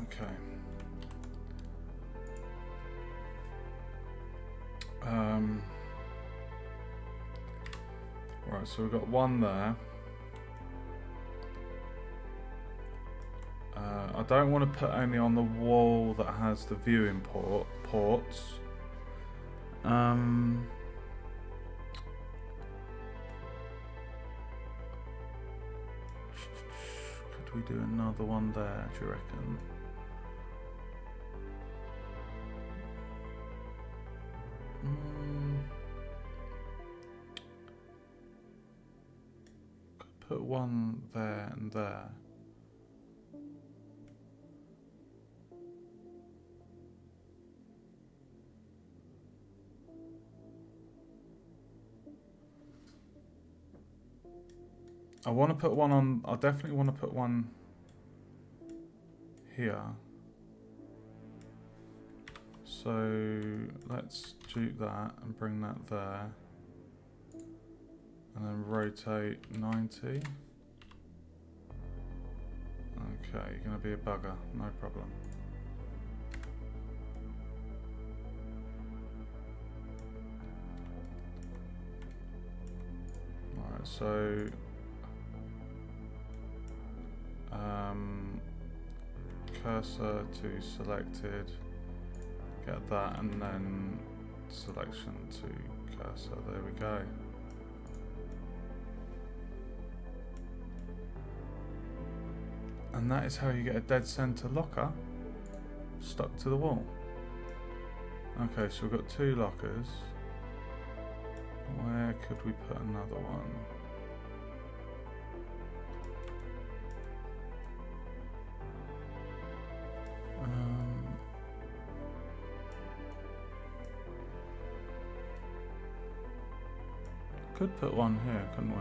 Okay. Right, so we've got one there. I don't want to put any on the wall that has the viewing ports. Could we do another one there, do you reckon? Could put one there and there. I want to put one on, I definitely want to put one here. So let's dupe that and bring that there. And then rotate 90. Okay, you're going to be a bugger, no problem. Alright, so cursor to selected, get that, and then selection to cursor, there we go. And that is how you get a dead center locker stuck to the wall. Okay, so we've got 2 lockers. Where could we put another one? Could put one here, couldn't we?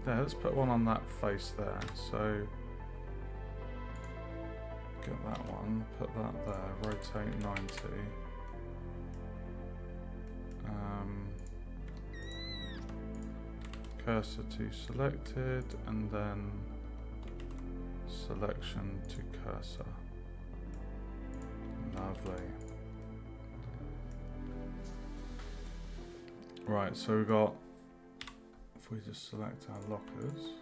There, let's put one on that face there. So get that one, put that there, rotate 90. Cursor to selected, and then selection to cursor. Lovely. Right, so we've got, if we just select our lockers,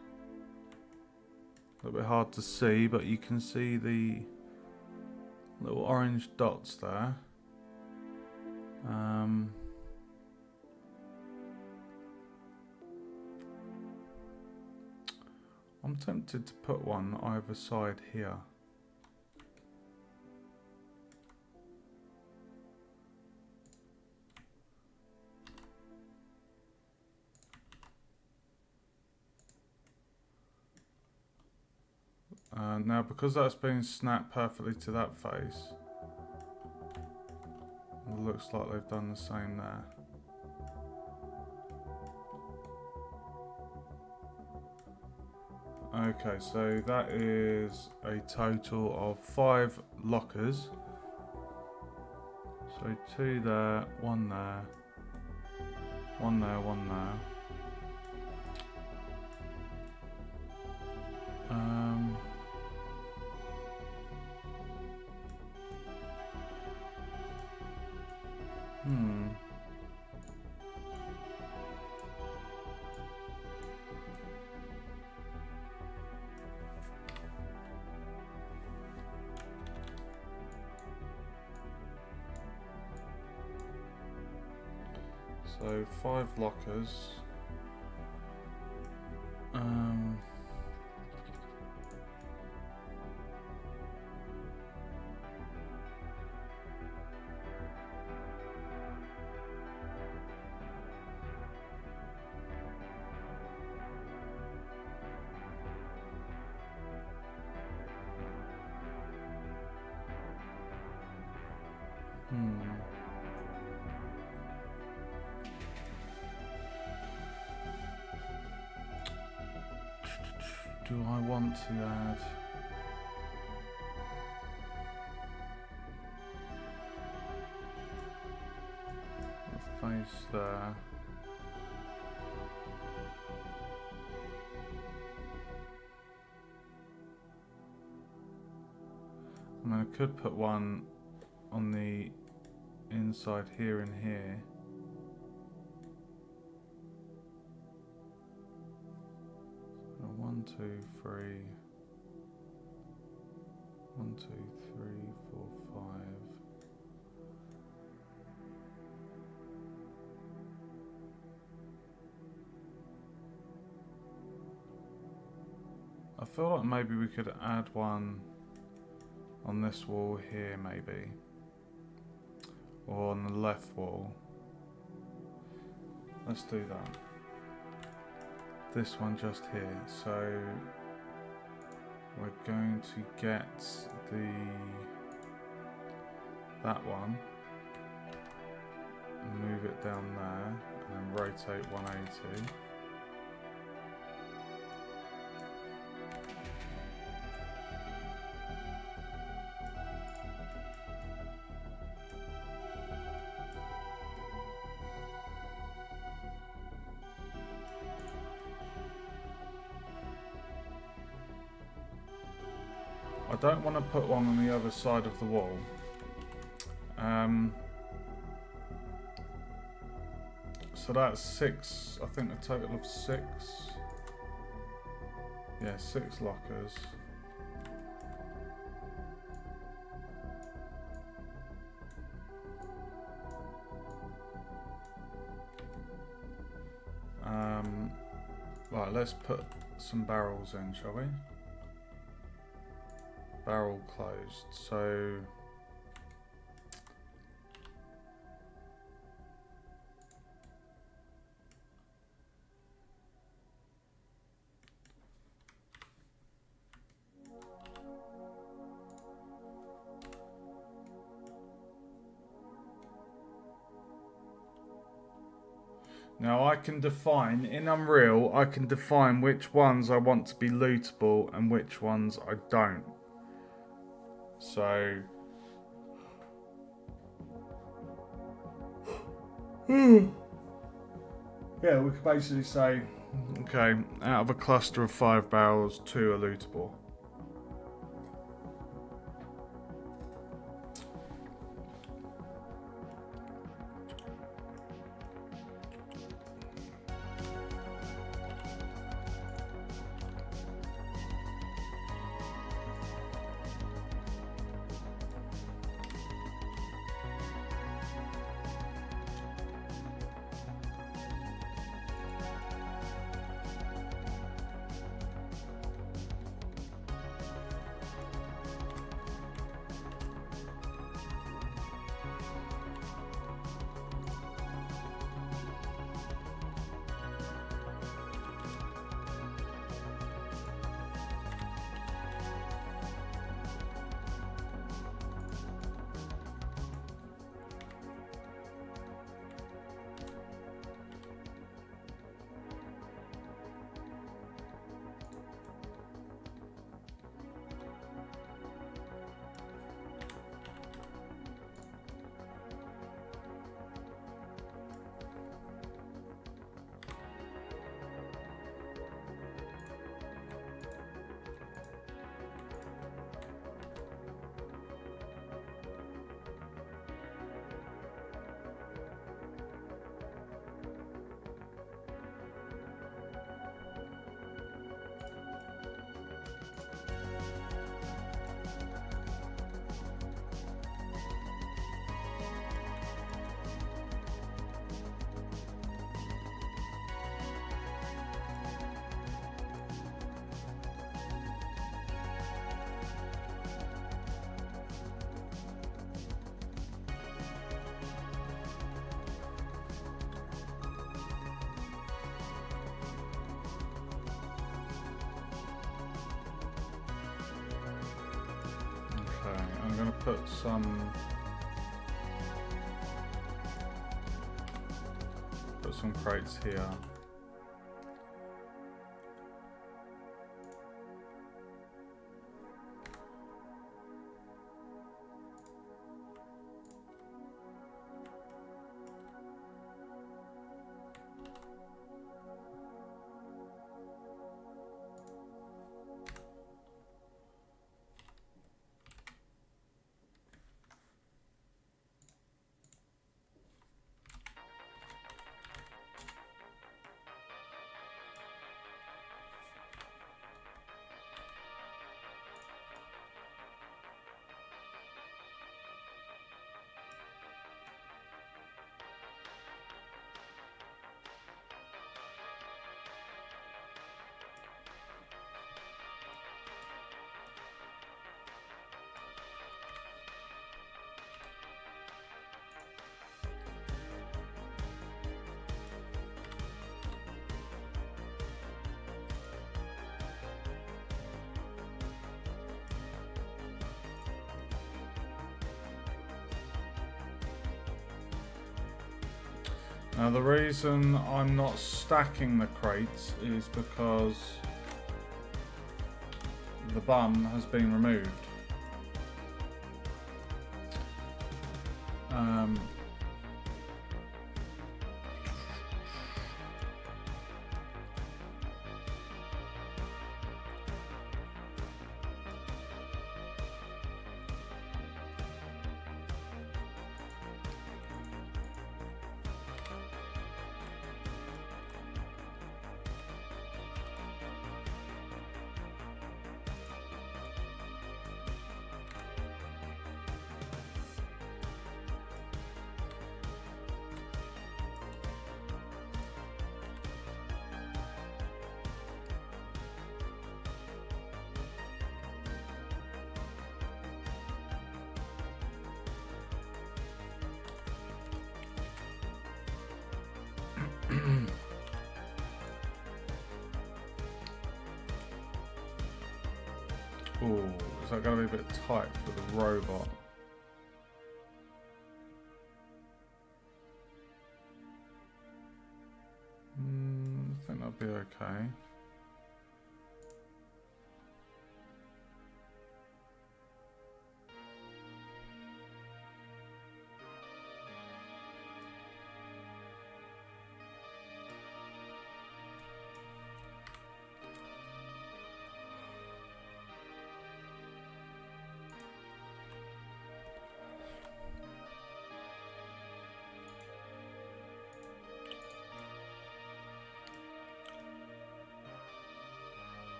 a little bit hard to see, but you can see the little orange dots there. I'm tempted to put one either side here. Now, because that's been snapped perfectly to that face, it looks like they've done the same there. Okay, so that is a total of 5 lockers. So 2 there, 1 there, 1 there, 1 there. So 5 lockers. Do I want to add a face there? I mean, I could put one on the inside here and here. So 1, 2, 3. 1, 2, 3, 4, 5. I feel like maybe we could add one on this wall here, maybe, or on the left wall. Let's do that. This one just here. So we're going to get that one and move it down there, and then rotate 180. I don't want to put one on the other side of the wall. So that's 6, I think a total of 6. Yeah, 6 lockers. Right, let's put some barrels in, shall we? Barrel closed. So now I can define, in Unreal, I can define which ones I want to be lootable and which ones I don't. So, yeah, we could basically say, okay, out of a cluster of 5 barrels, 2 are lootable. I'm going to put some crates here. Now the reason I'm not stacking the crates is because the bun has been removed. Ooh, is that going to be a bit tight for the robot? I think that'll be okay.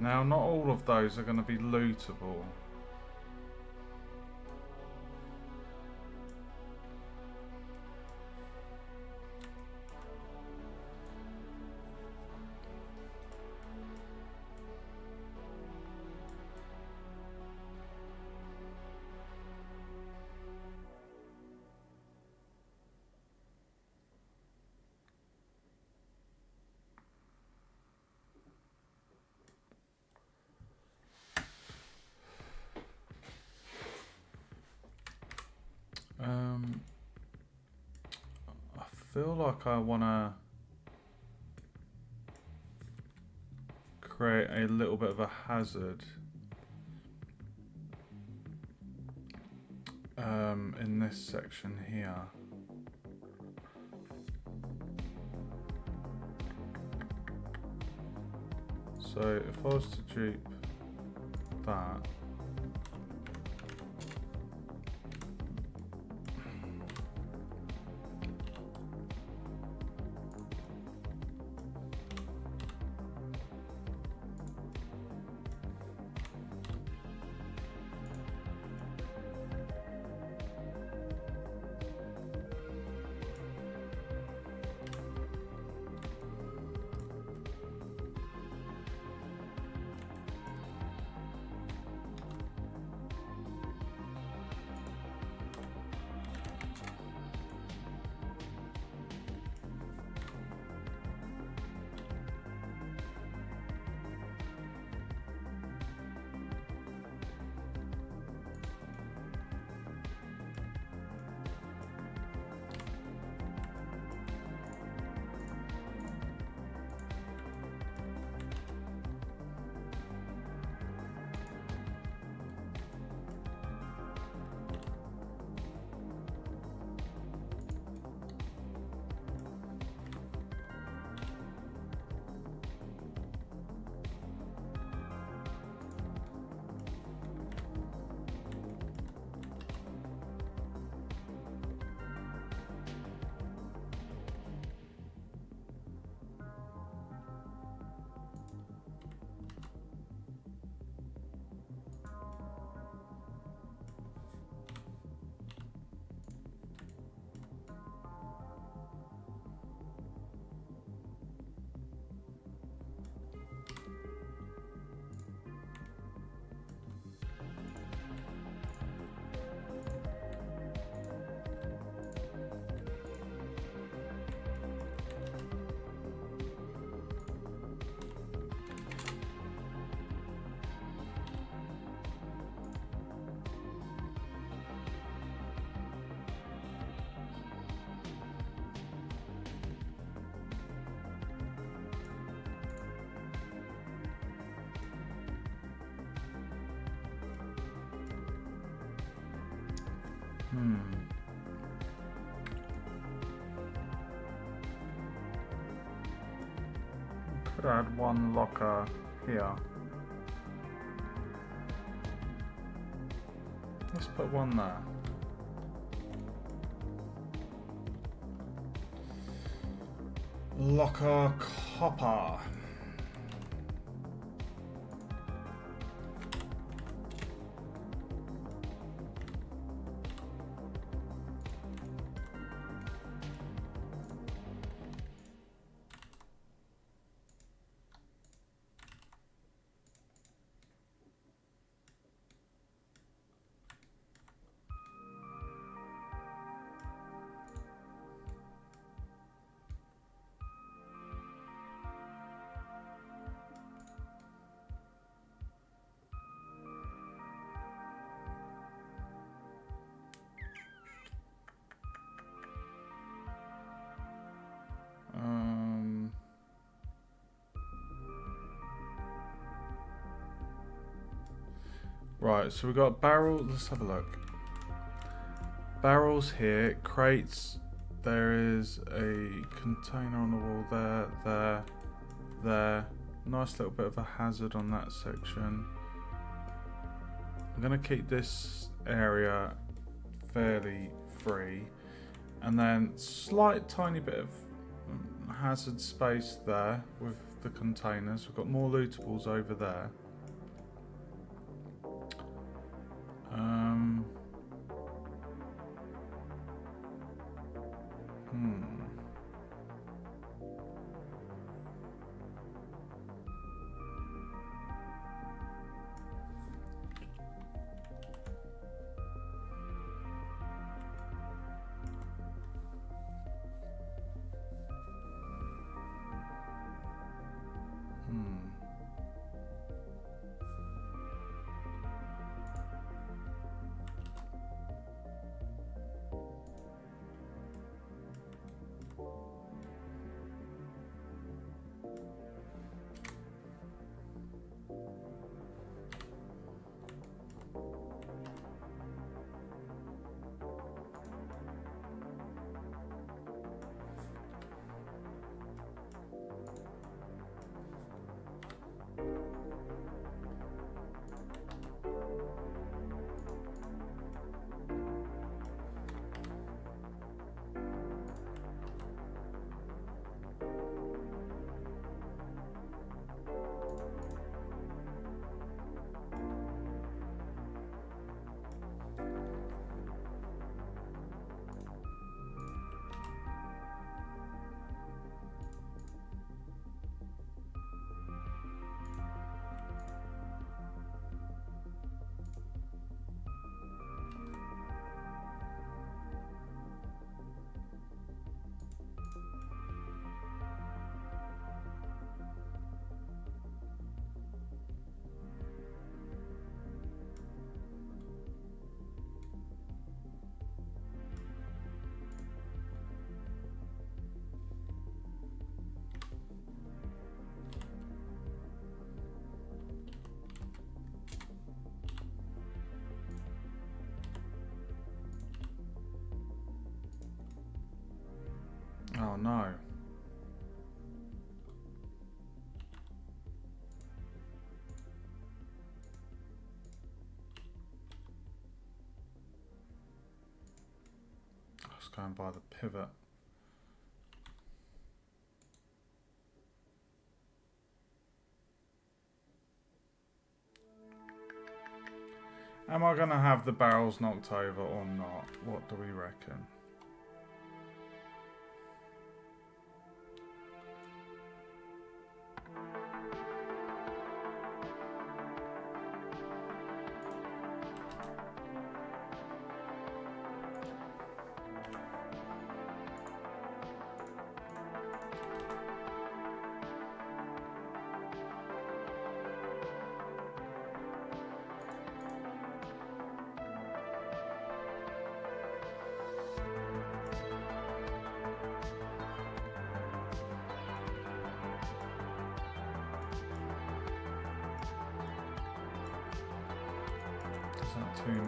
Now, not all of those are going to be lootable. I feel like I want to create a little bit of a hazard in this section here. So if I was to dupe that, could add one locker here. Let's put one there. Locker copper. Right, so we've got barrels. Let's have a look. Barrels here, crates. There is a container on the wall there. Nice little bit of a hazard on that section. I'm going to keep this area fairly free. And then slight tiny bit of hazard space there with the containers. We've got more lootables over there. Oh no. I was going by the pivot. Am I going to have the barrels knocked over or not? What do we reckon? Not too many.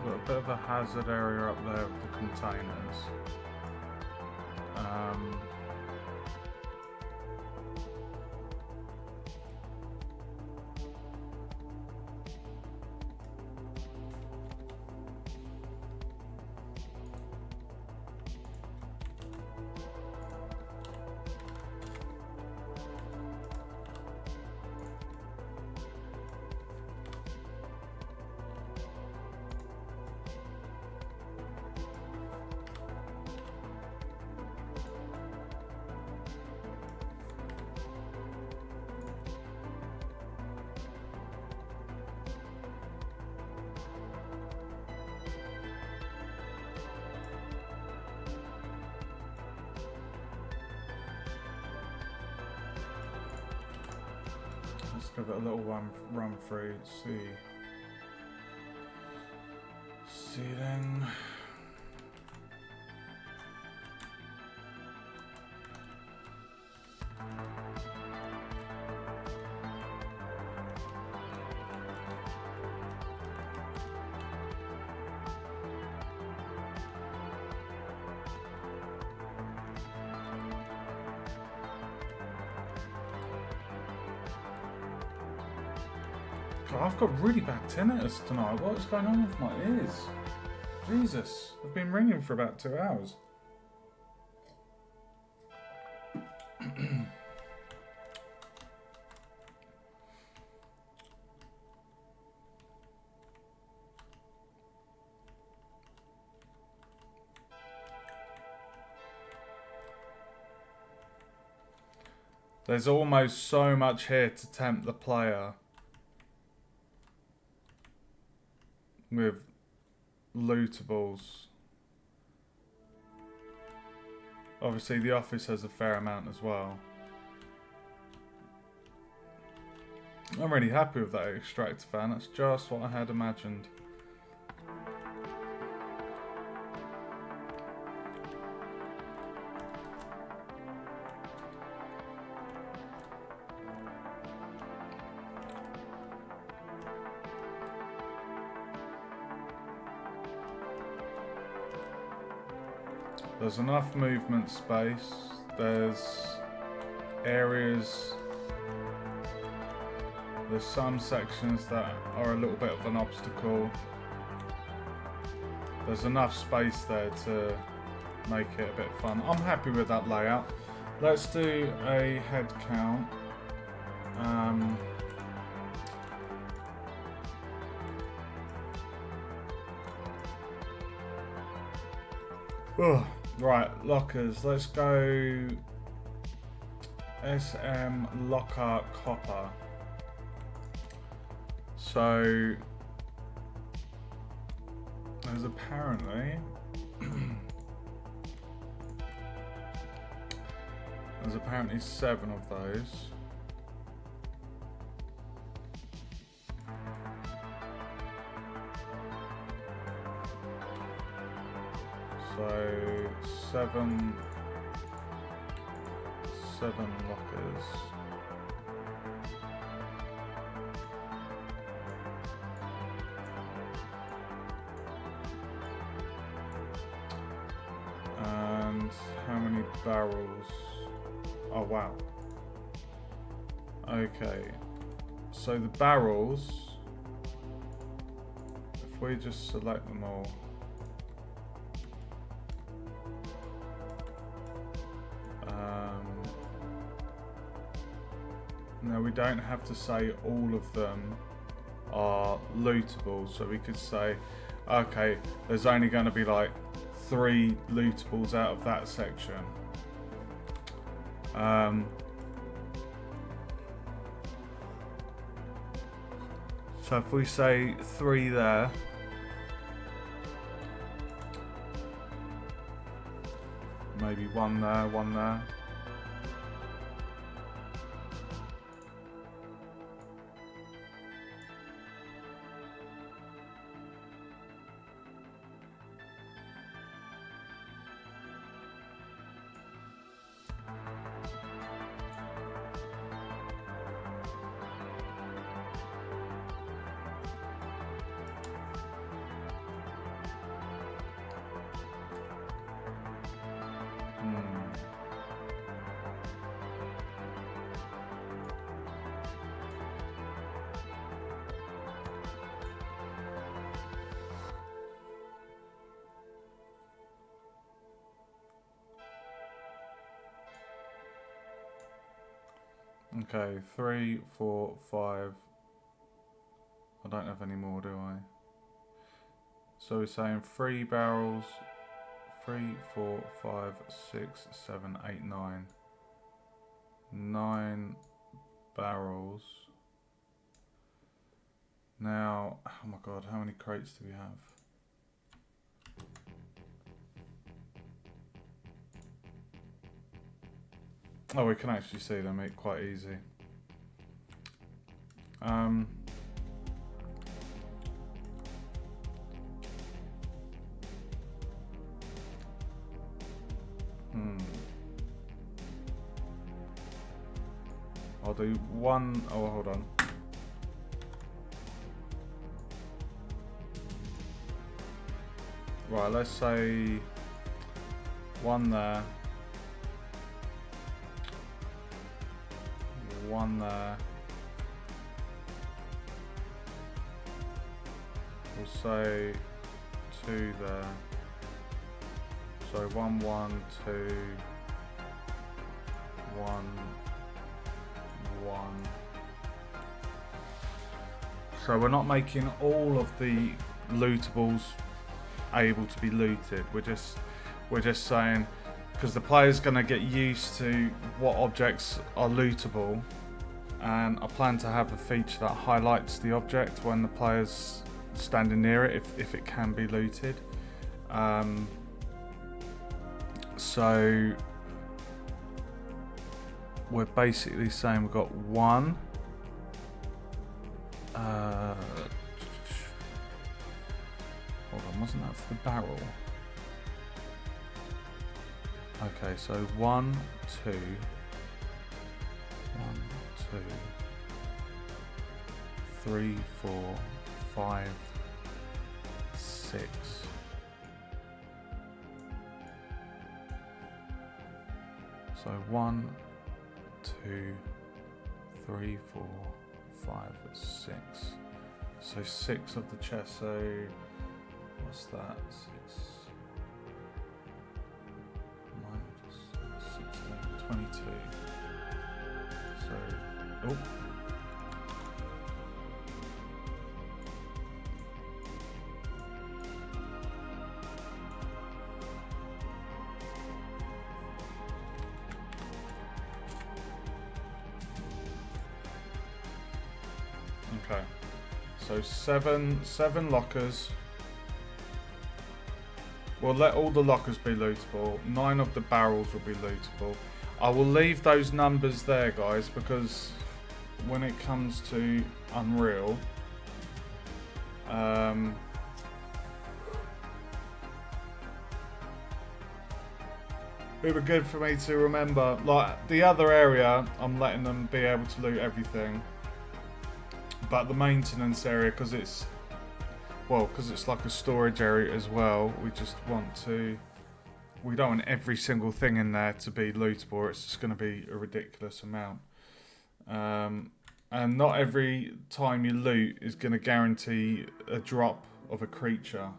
Got a bit of a hazard area up there with the containers. Let's give it a little run through. Seating. God, I've got really bad tinnitus tonight. What is going on with my ears? Jesus, I've been ringing for about 2 hours. There's almost so much here to tempt the player with lootables. Obviously the office has a fair amount as well. I'm really happy with that extractor fan. That's just what I had imagined. There's enough movement space. There's areas. There's some sections that are a little bit of an obstacle. There's enough space there to make it a bit fun. I'm happy with that layout. Let's do a head count. Right, lockers. Let's go SM Locker Copper. So there's apparently there's apparently 7 of those. So seven lockers. And how many barrels? Oh wow. Okay. So the barrels, if we just select them all. Now we don't have to say all of them are lootable, so we could say, okay, there's only going to be like 3 lootables out of that section. So if we say 3 there, maybe 1 there, 1 there. Okay, 3, 4, 5. I don't have any more, do I? So we're saying 3 barrels. 3, 4, 5, 6, 7, 8, 9. 9 barrels. Now, oh my god, how many crates do we have? Oh, we can actually see them quite easy. I'll do one. Oh, hold on. Right, let's say one there. One there. We'll say two there. So 1, 1, 2, 1, 1. So we're not making all of the lootables able to be looted. We're just saying, because the player's going to get used to what objects are lootable, and I plan to have a feature that highlights the object when the player's standing near it, if it can be looted. So we're basically saying we've got one. Hold on, wasn't that for the barrel? Okay, so 1, 2, 1, 2, 3, 4, 5, 6. So 1, 2, 3, 4, 5, 6. So 6 of the chest. So what's that? 6 minus 16, 22. So, oh. Okay, so seven lockers. We'll let all the lockers be lootable. 9 of the barrels will be lootable. I will leave those numbers there, guys, because when it comes to Unreal, it would be good for me to remember. Like the other area, I'm letting them be able to loot everything. But the maintenance area, because it's like a storage area as well, we don't want every single thing in there to be lootable. It's just going to be a ridiculous amount. And not every time you loot is going to guarantee a drop of a creature.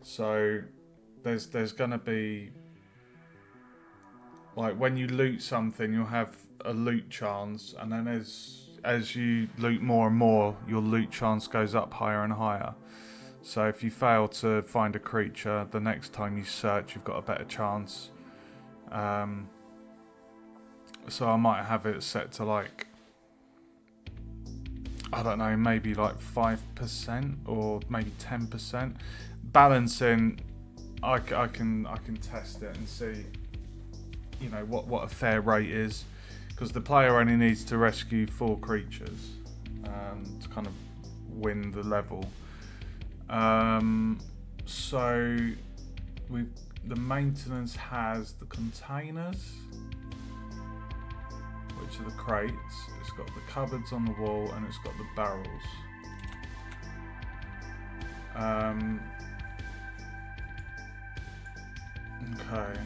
So there's going to be, like, when you loot something, you'll have a loot chance, and then as you loot more and more, your loot chance goes up higher and higher. So if you fail to find a creature, the next time you search, you've got a better chance. So I might have it set to, like, I don't know, maybe like 5% or maybe 10%. Balancing, I can test it and see, you know, what a fair rate is. Because the player only needs to rescue 4 creatures to kind of win the level. So the maintenance has the containers, which are the crates. It's got the cupboards on the wall, and it's got the barrels. Okay.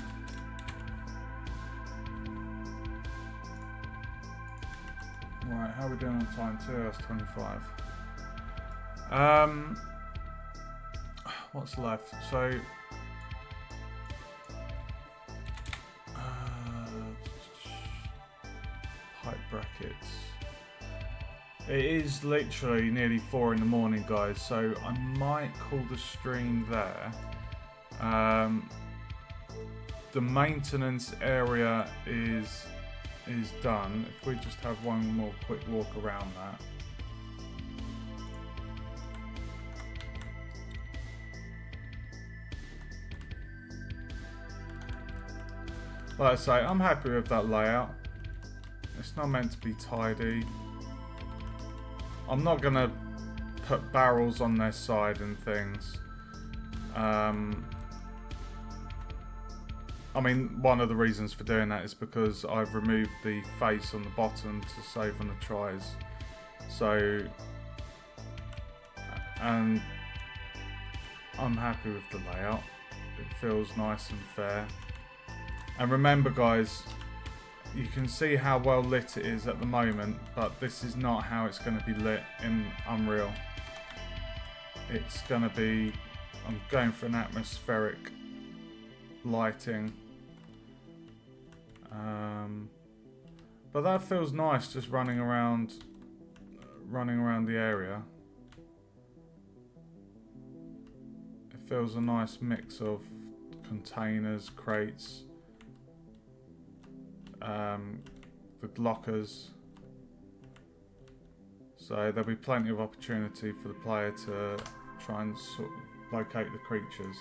Right, how are we doing on time? 2 hours 25. What's left? So, pipe brackets. It is literally nearly 4 in the morning, guys. So I might call the stream there. The maintenance area is done. If we just have one more quick walk around that. Like I say, I'm happy with that layout. It's not meant to be tidy. I'm not going to put barrels on their side and things. I mean, one of the reasons for doing that is because I've removed the face on the bottom to save on the tries. So, and I'm happy with the layout. It feels nice and fair. And remember, guys, you can see how well lit it is at the moment, but this is not how it's going to be lit in Unreal. It's going to be, I'm going for an atmospheric lighting. But that feels nice, just running around the area. It feels a nice mix of containers, crates, the lockers. So there'll be plenty of opportunity for the player to try and sort of locate the creatures.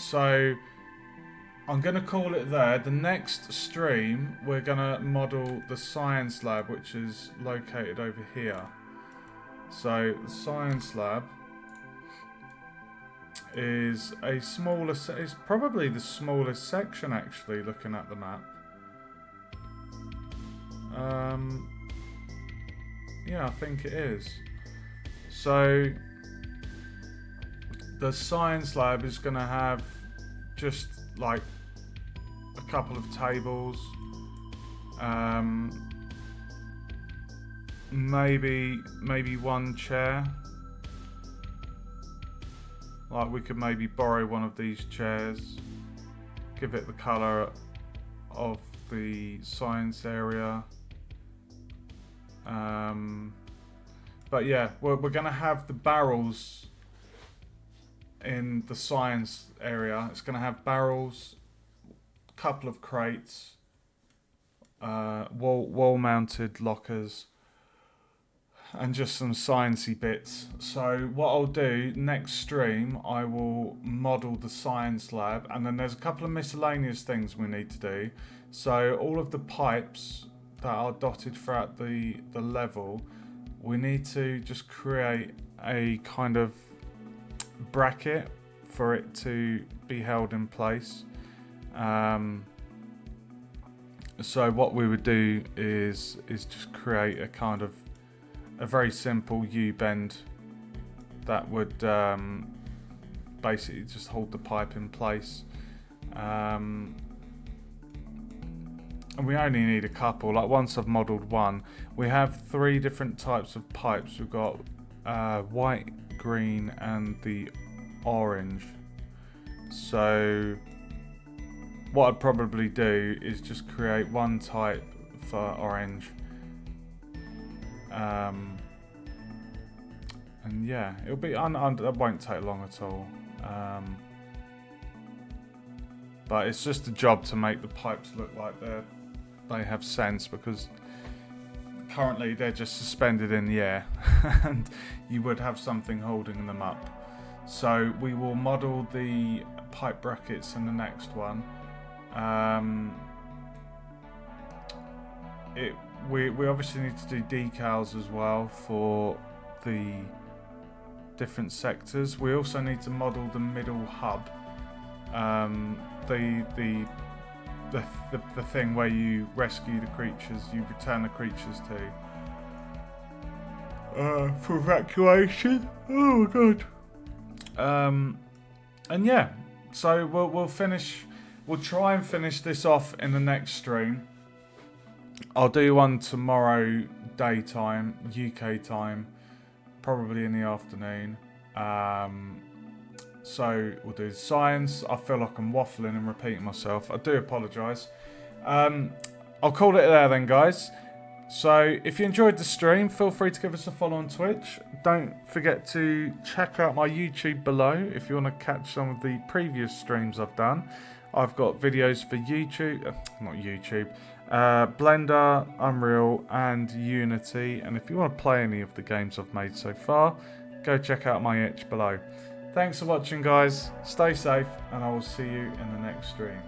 So I'm going to call it there. The next stream, we're going to model the science lab, which is located over here. So the science lab is a smaller, it's probably the smallest section actually, looking at the map. Yeah, I think it is. So the science lab is going to have just like a couple of tables, maybe one chair. Like we could maybe borrow one of these chairs, give it the colour of the science area. But yeah, we're going to have the barrels in the science area. It's going to have barrels, a couple of crates, wall-mounted lockers, and just some sciencey bits. So what I'll do next stream, I will model the science lab, and then there's a couple of miscellaneous things we need to do. So all of the pipes that are dotted throughout the level, we need to just create a kind of bracket for it to be held in place. So what we would do is just create a kind of a very simple U-bend that would basically just hold the pipe in place. And we only need a couple. Like once I've modelled one, we have 3 different types of pipes. We've got white, green, and the orange. So what I'd probably do is just create one type for orange. And yeah, it'll be it won't take long at all. But it's just a job to make the pipes look like they have sense, because currently they're just suspended in the air and you would have something holding them up. So we will model the pipe brackets in the next one. We obviously need to do decals as well for the different sectors. We also need to model the middle hub, the thing where you rescue the creatures, you return the creatures to for evacuation. Oh my god. And yeah, so we'll try and finish this off in the next stream. I'll do one tomorrow daytime, UK time, probably in the afternoon. So we'll do science. I feel like I'm waffling and repeating myself. I do apologise. I'll call it there then, guys. So if you enjoyed the stream, feel free to give us a follow on Twitch. Don't forget to check out my YouTube below if you want to catch some of the previous streams I've done. I've got videos for YouTube, not YouTube, Blender, Unreal and Unity. And if you want to play any of the games I've made so far, go check out my itch below. Thanks for watching, guys. Stay safe, and I will see you in the next stream.